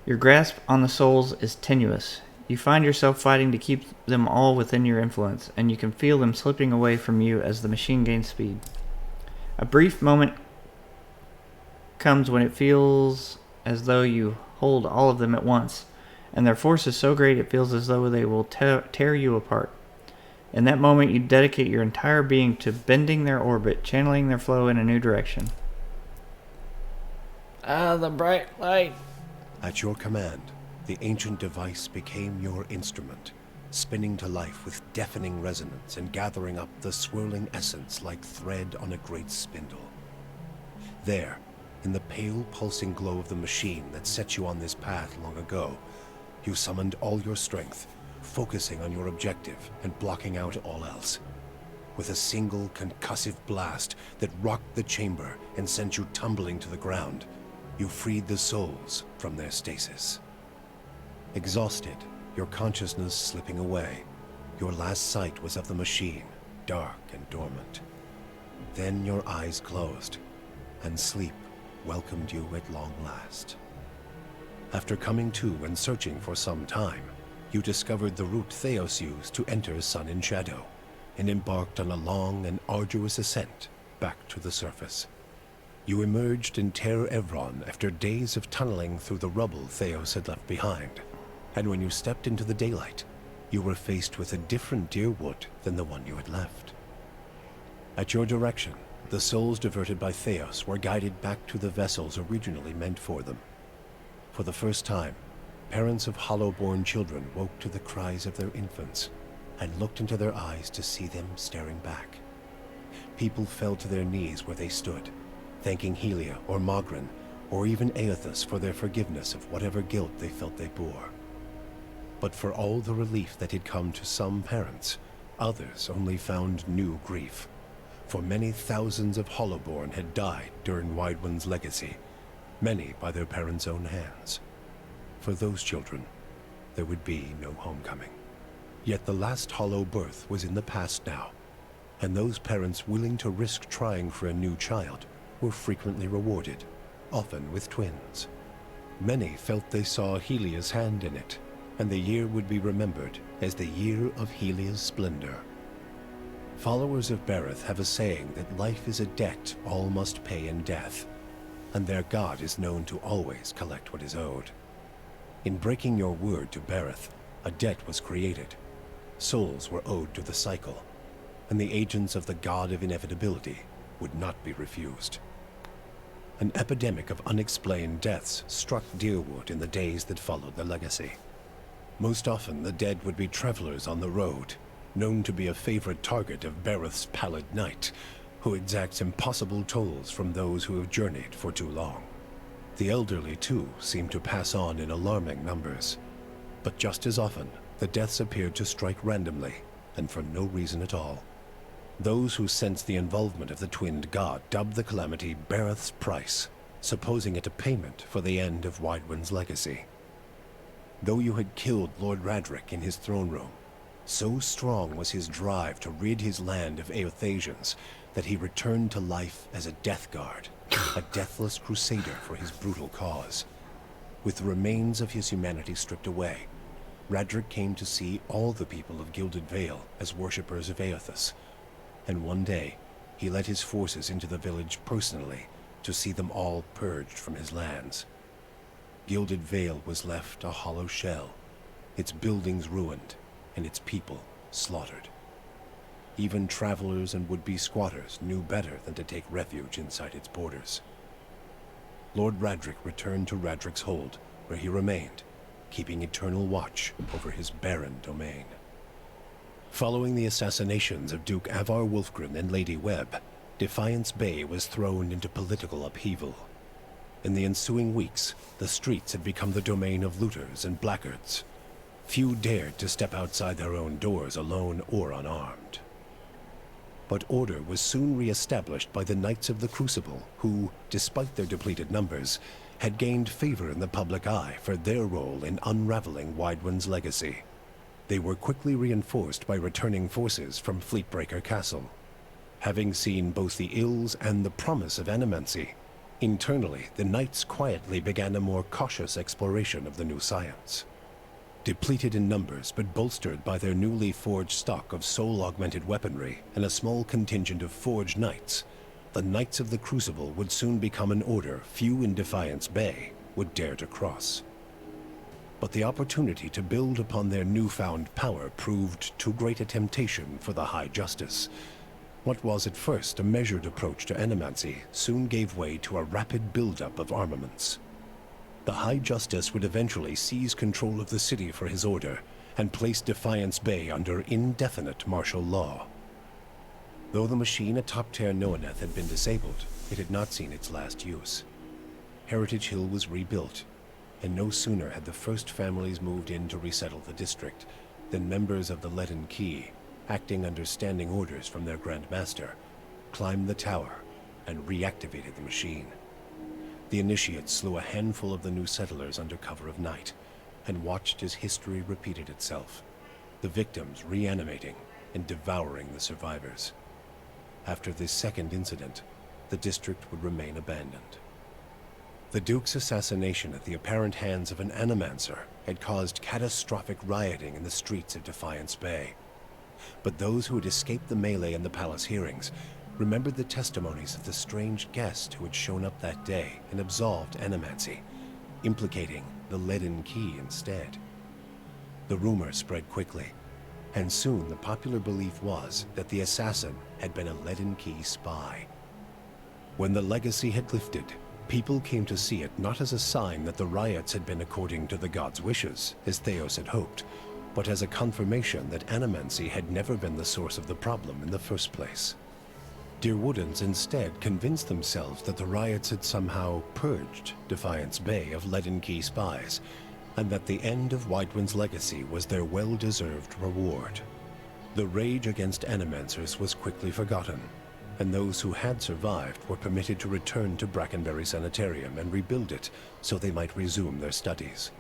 Your grasp on the souls is tenuous. You find yourself fighting to keep them all within your influence, and you can feel them slipping away from you as the machine gains speed. A brief moment comes when it feels as though you hold all of them at once, and their force is so great it feels as though they will tear you apart. In that moment, you dedicate your entire being to bending their orbit, channeling their flow in a new direction. The bright light. At your command, the ancient device became your instrument. spinning to life with deafening resonance and gathering up the swirling essence like thread on a great spindle. There, in the pale, pulsing glow of the machine that set you on this path long ago, you summoned all your strength, focusing on your objective and blocking out all else. With a single concussive blast that rocked the chamber and sent you tumbling to the ground, you freed the souls from their stasis. Exhausted, your consciousness slipping away, your last sight was of the machine, dark and dormant. Then your eyes closed, and sleep welcomed you at long last. After coming to and searching for some time, you discovered the route Theos used to enter Sun and Shadow, and embarked on a long and arduous ascent back to the surface. You emerged in Ter Evron after days of tunneling through the rubble Theos had left behind, and when you stepped into the daylight, you were faced with a different Dyrwood than the one you had left. At your direction, the souls diverted by Theos were guided back to the vessels originally meant for them. For the first time, parents of hollow-born children woke to the cries of their infants, and looked into their eyes to see them staring back. People fell to their knees where they stood, thanking Helia or Mogren, or even Aethys for their forgiveness of whatever guilt they felt they bore. But for all the relief that had come to some parents, others only found new grief. For many thousands of Hollowborn had died during Wide-One's legacy, many by their parents' own hands. For those children, there would be no homecoming. Yet the last Hollow birth was in the past now, and those parents willing to risk trying for a new child were frequently rewarded, often with twins. Many felt they saw Helia's hand in it, and the year would be remembered as the Year of Helia's Splendor. Followers of Bereth have a saying that life is a debt all must pay in death, and their god is known to always collect what is owed. In breaking your word to Bereth, a debt was created. Souls were owed to the cycle, and the agents of the god of inevitability would not be refused. An epidemic of unexplained deaths struck Dyrwood in the days that followed the legacy. Most often, the dead would be travelers on the road, known to be a favorite target of Bereth's Pallid Knight, who exacts impossible tolls from those who have journeyed for too long. The elderly, too, seemed to pass on in alarming numbers. But just as often, the deaths appeared to strike randomly, and for no reason at all. Those who sensed the involvement of the twinned god dubbed the calamity Bereth's Price, supposing it a payment for the end of Wide-One's legacy. Though you had killed Lord Radric in his throne room, so strong was his drive to rid his land of Eothasians that he returned to life as a death guard, a deathless crusader for his brutal cause. With the remains of his humanity stripped away, Radric came to see all the people of Gilded Vale as worshippers of Aethys, and one day he led his forces into the village personally to see them all purged from his lands. Gilded Vale was left a hollow shell, its buildings ruined, and its people slaughtered. Even travelers and would-be squatters knew better than to take refuge inside its borders. Lord Radric returned to Radric's Hold, where he remained, keeping eternal watch over his barren domain. Following the assassinations of Duke Avar Wulfgren and Lady Webb, Defiance Bay was thrown into political upheaval. In the ensuing weeks, the streets had become the domain of looters and blackguards. Few dared to step outside their own doors alone or unarmed. But order was soon re-established by the Knights of the Crucible, who, despite their depleted numbers, had gained favor in the public eye for their role in unraveling Wide-One's legacy. They were quickly reinforced by returning forces from Fleetbreaker Castle. Having seen both the ills and the promise of animancy, internally the Knights quietly began a more cautious exploration of the new science. Depleted in numbers but bolstered by their newly forged stock of soul-augmented weaponry and a small contingent of forged knights, the Knights of the Crucible would soon become an order few in Defiance Bay would dare to cross. But the opportunity to build upon their newfound power proved too great a temptation for the High Justice. What was at first a measured approach to animancy soon gave way to a rapid buildup of armaments. The High Justice would eventually seize control of the city for his order, and placed Defiance Bay under indefinite martial law. Though the machine atop Ter Noaneth had been disabled, it had not seen its last use. Heritage Hill was rebuilt, and no sooner had the first families moved in to resettle the district than members of the Leaden Key, acting under standing orders from their Grand Master, climbed the tower and reactivated the machine. The initiates slew a handful of the new settlers under cover of night, and watched as history repeated itself, the victims reanimating and devouring the survivors. After this second incident, the district would remain abandoned. The Duke's assassination at the apparent hands of an Animancer had caused catastrophic rioting in the streets of Defiance Bay. But those who had escaped the melee and the palace hearings remembered the testimonies of the strange guest who had shown up that day and absolved Animancy, implicating the Leaden Key instead. The rumor spread quickly, and soon the popular belief was that the assassin had been a Leaden Key spy. When the legacy had lifted, people came to see it not as a sign that the riots had been according to the gods' wishes, as Theos had hoped, but as a confirmation that Animancy had never been the source of the problem in the first place. Deerwoodans instead convinced themselves that the riots had somehow purged Defiance Bay of Leaden Key spies, and that the end of Widewind's legacy was their well-deserved reward. The rage against Animancers was quickly forgotten, and those who had survived were permitted to return to Brackenberry Sanitarium and rebuild it so they might resume their studies.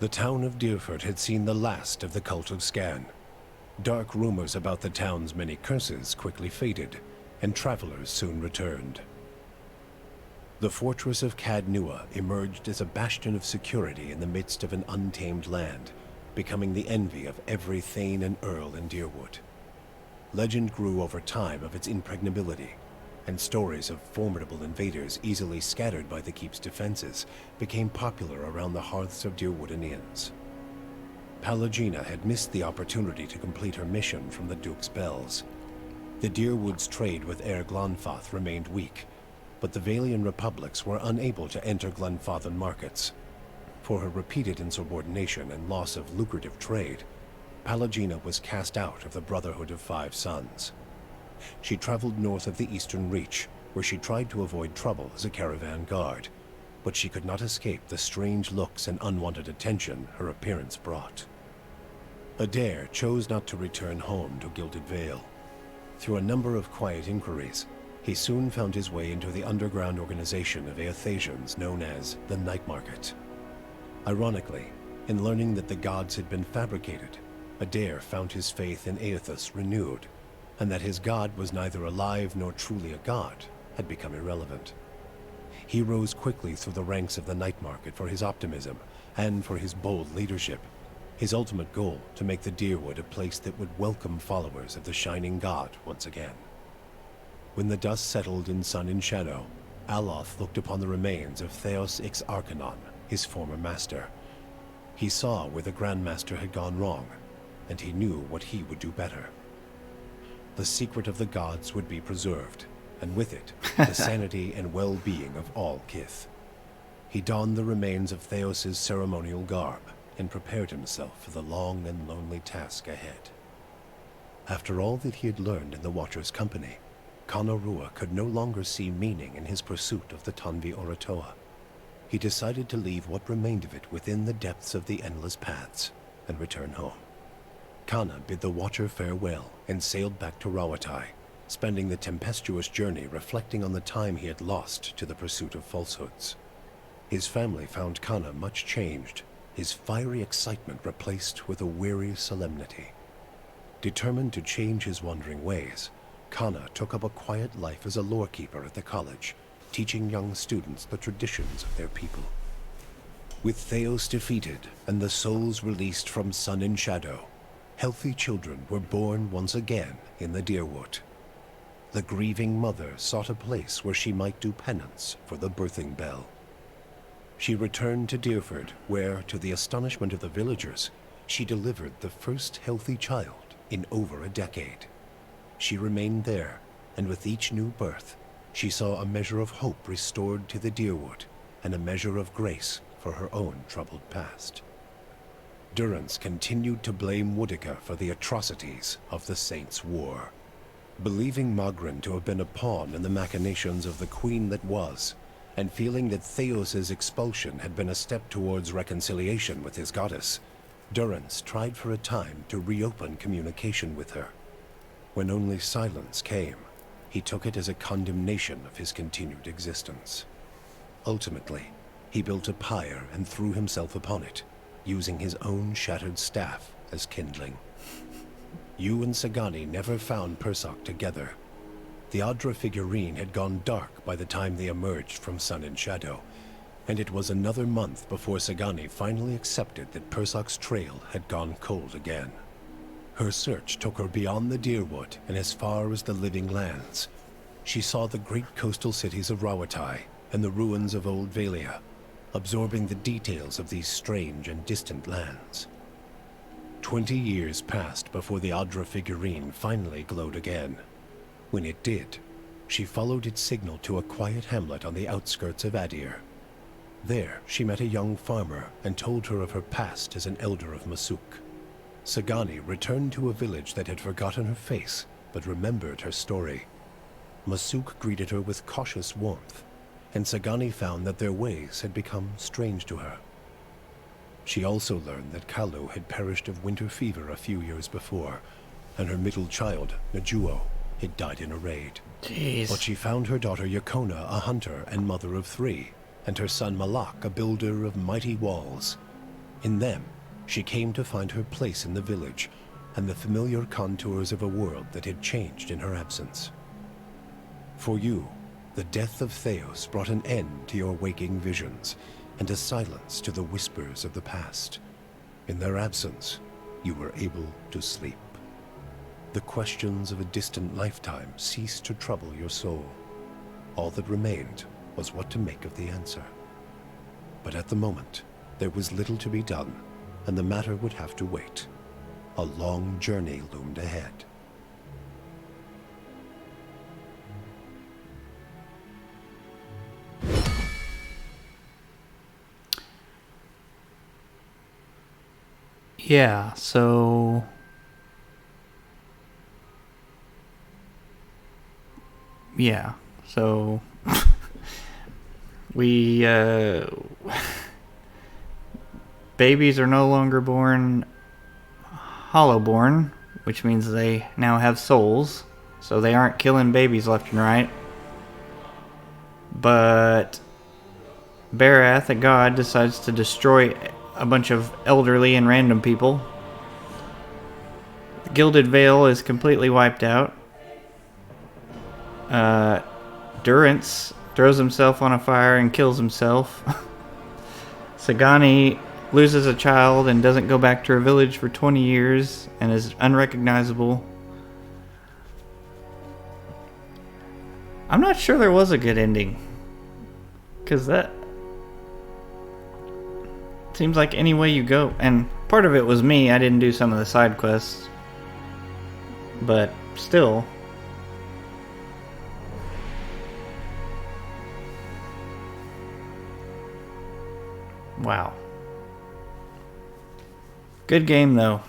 The town of Deerford had seen the last of the cult of Scan. Dark rumors about the town's many curses quickly faded, and travelers soon returned. The fortress of Cad Nua emerged as a bastion of security in the midst of an untamed land, becoming the envy of every Thane and Earl in Deerwood. Legend grew over time of its impregnability, and stories of formidable invaders easily scattered by the keep's defenses became popular around the hearths of Deerwoodanians. Pallegina had missed the opportunity to complete her mission from the Duke's Bells. The Deerwood's trade with Air Glanfath remained weak, but the Valian republics were unable to enter Glenfathan markets. For her repeated insubordination and loss of lucrative trade, Pallegina was cast out of the Brotherhood of Five Sons. She traveled north of the Eastern Reach, where she tried to avoid trouble as a caravan guard, but she could not escape the strange looks and unwanted attention her appearance brought. Adair chose not to return home to Gilded Vale. Through a number of quiet inquiries, he soon found his way into the underground organization of Aethasians known as the Night Market. Ironically, in learning that the gods had been fabricated, Adair found his faith in Aethus renewed, and that his god was neither alive nor truly a god had become irrelevant. He rose quickly through the ranks of the Night Market for his optimism and for his bold leadership, his ultimate goal to make the Deerwood a place that would welcome followers of the Shining God once again. When the dust settled in Sun and Shadow, Aloth looked upon the remains of Theos Ix Arcanon, his former master. He saw where the Grandmaster had gone wrong, and he knew what he would do better. The secret of the gods would be preserved, and with it, the sanity and well-being of all Kith. He donned the remains of Theos's ceremonial garb, and prepared himself for the long and lonely task ahead. After all that he had learned in the Watcher's company, Kana Rua could no longer see meaning in his pursuit of the Tanvi Oratoa. He decided to leave what remained of it within the depths of the Endless Paths, and return home. Kana bid the Watcher farewell and sailed back to Rawatai, spending the tempestuous journey reflecting on the time he had lost to the pursuit of falsehoods. His family found Kana much changed, his fiery excitement replaced with a weary solemnity. Determined to change his wandering ways, Kana took up a quiet life as a lorekeeper at the college, teaching young students the traditions of their people. With Theos defeated and the souls released from Sun and Shadow, healthy children were born once again in the Deerwood. The grieving mother sought a place where she might do penance for the birthing bell. She returned to Deerford, where, to the astonishment of the villagers, she delivered the first healthy child in over a decade. She remained there, and with each new birth, she saw a measure of hope restored to the Deerwood, and a measure of grace for her own troubled past. Durrance continued to blame Woodica for the atrocities of the Saints' War. Believing Magrin to have been a pawn in the machinations of the Queen that was, and feeling that Theos' expulsion had been a step towards reconciliation with his goddess, Durrance tried for a time to reopen communication with her. When only silence came, he took it as a condemnation of his continued existence. Ultimately, he built a pyre and threw himself upon it, using his own shattered staff as kindling. You and Sagani never found Persoc together. The Adra figurine had gone dark by the time they emerged from Sun and Shadow, and it was another month before Sagani finally accepted that Persoc's trail had gone cold again. Her search took her beyond the Deerwood and as far as the Living Lands. She saw the great coastal cities of Rawatai and the ruins of Old Valia, absorbing the details of these strange and distant lands. 20 years passed before the Adra figurine finally glowed again. When it did, she followed its signal to a quiet hamlet on the outskirts of Adir. There, she met a young farmer and told her of her past as an elder of Masuk. Sagani returned to a village that had forgotten her face, but remembered her story. Masuk greeted her with cautious warmth, and Sagani found that their ways had become strange to her. She also learned that Kalu had perished of winter fever a few years before, and her middle child, Najuo, had died in a raid. Jeez. But she found her daughter Yakona a hunter and mother of 3, and her son Malak a builder of mighty walls. In them, she came to find her place in the village, and the familiar contours of a world that had changed in her absence. For you, the death of Theos brought an end to your waking visions, and a silence to the whispers of the past. In their absence, you were able to sleep. The questions of a distant lifetime ceased to trouble your soul. All that remained was what to make of the answer. But at the moment, there was little to be done, and the matter would have to wait. A long journey loomed ahead. Yeah, so we babies are no longer born hollow-born, which means they now have souls, so they aren't killing babies left and right. But Barath, a god, decides to destroy a bunch of elderly and random people. The Gilded Veil is completely wiped out. Durrance throws himself on a fire and kills himself. Sagani loses a child and doesn't go back to her village for 20 years and is unrecognizable. I'm not sure there was a good ending, because that seems like any way you go. And part of it was me. I didn't do some of the side quests. But still. Wow. Good game, though.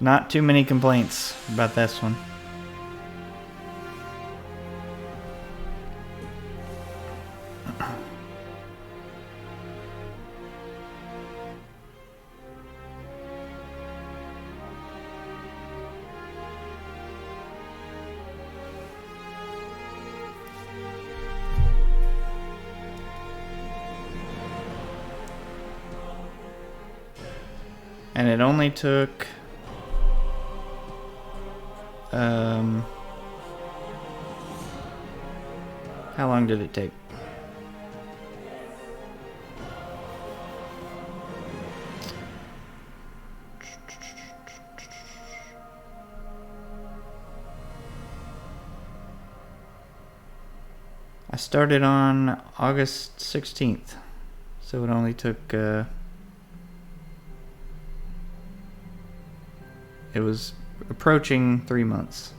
Not too many complaints about this one. And it only took how long did it take? I started on August 16th, so it only took it was approaching 3 months.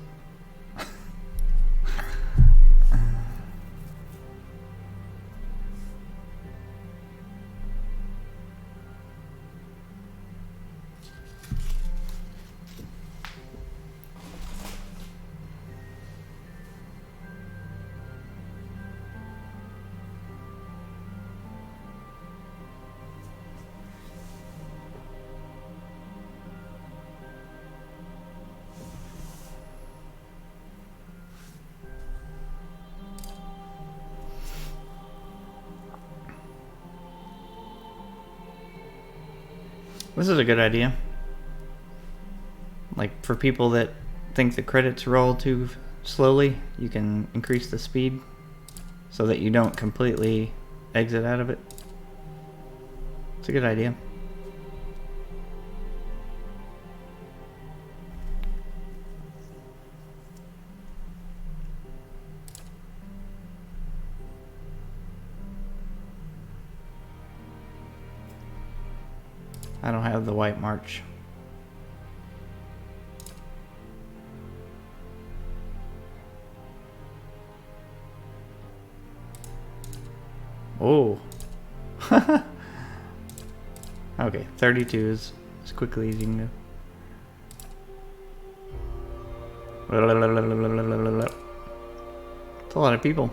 This is a good idea. Like, for people that think the credits roll too slowly, you can increase the speed so that you don't completely exit out of it. It's a good idea. I don't have the White March. Oh. Okay, 32 is as quickly as you can go. It's a lot of people.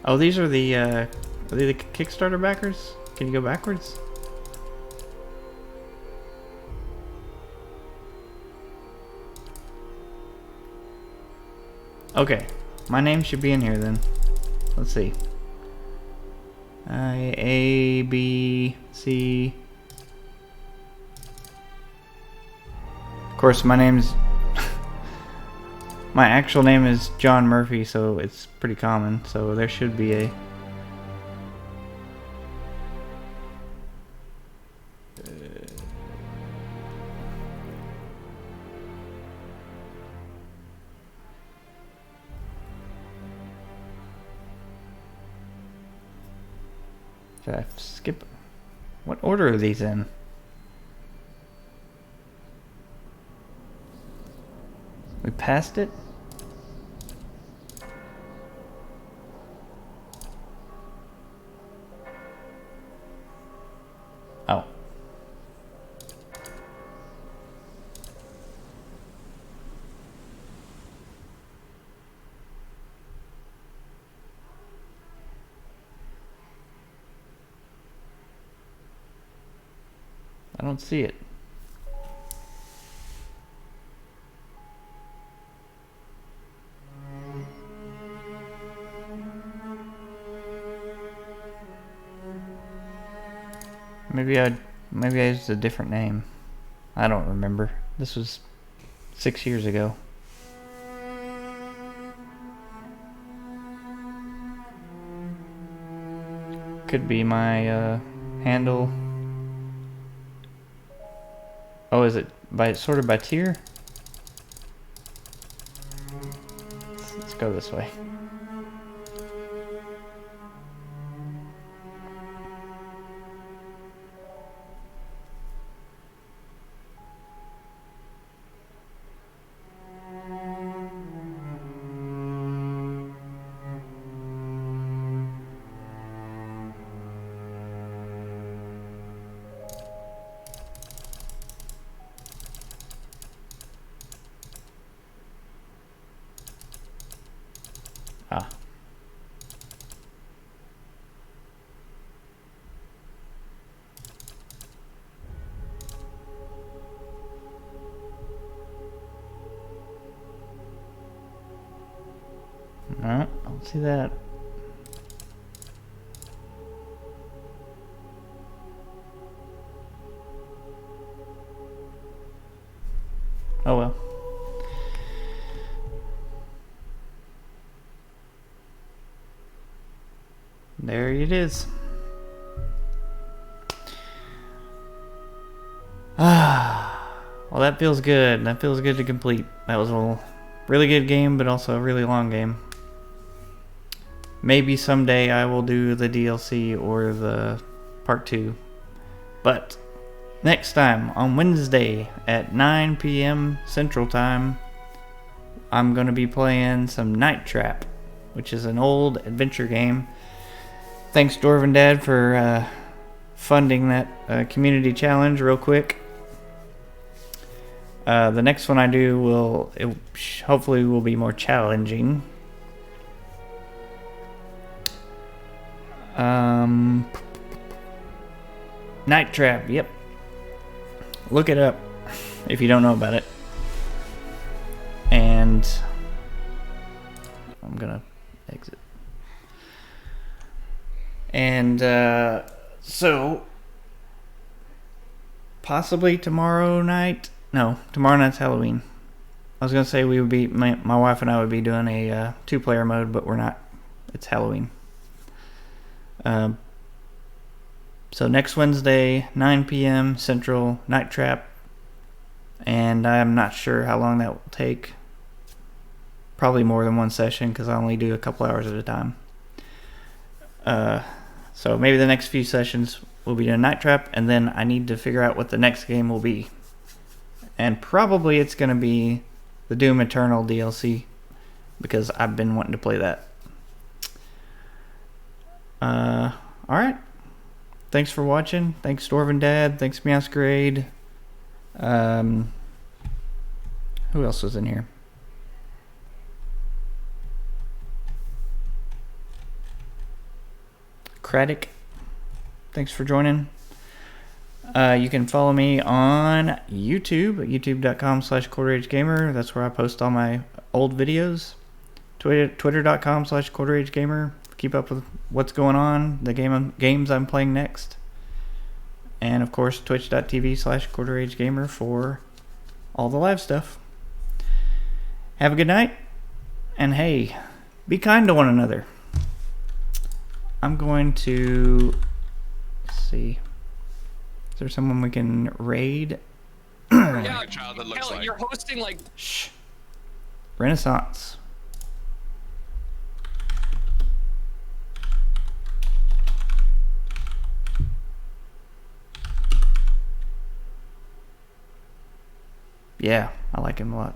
Oh, these are the, are they the Kickstarter backers? Can you go backwards? Okay, my name should be in here then. Let's see. A, B, C. Of course, my name's... my actual name is John Murphy, so it's pretty common. So there should be a... Should I skip? What order are these in? We passed it? Oh. I don't see it. Maybe I used a different name. I don't remember. This was 6 years ago. Could be my handle. Oh, is it sorted by tier? Let's go this way. Ah. No, I don't see that. Oh well. There it is. Well, that feels good. That feels good to complete. That was a really good game, but also a really long game. Maybe someday I will do the DLC or the part 2. But next time, on Wednesday at 9 p.m. Central Time, I'm going to be playing some Night Trap, which is an old adventure game. Thanks, Dwarven Dad, for funding that community challenge real quick. The next one I do hopefully will be more challenging. Night Trap, yep. Look it up if you don't know about it. And I'm gonna exit. possibly tomorrow night. No, tomorrow night's Halloween. I was gonna say we would be my wife and I would be doing a 2-player mode, but we're not. It's Halloween. So next Wednesday, 9 p.m. Central, Night Trap, and I'm not sure how long that will take. Probably more than one session because I only do a couple hours at a time. So maybe the next few sessions will be doing Night Trap, and then I need to figure out what the next game will be. And probably it's going to be the Doom Eternal DLC, because I've been wanting to play that. Alright. Thanks for watching. Thanks Dwarven Dad. Thanks Masquerade. Who else was in here? Craddock. Thanks for joining. You can follow me on YouTube at youtube.com/QuarterAgeGamer. That's where I post all my old videos. Twitter.com/QuarterAgeGamer. Keep up with what's going on, the games I'm playing next. And of course, twitch.tv/QuarterAgeGamer for all the live stuff. Have a good night. And hey, be kind to one another. I'm going to... Let's see. Is there someone we can raid? Yeah, child that looks like. You're hosting like. Shh. Renaissance. Yeah, I like him a lot.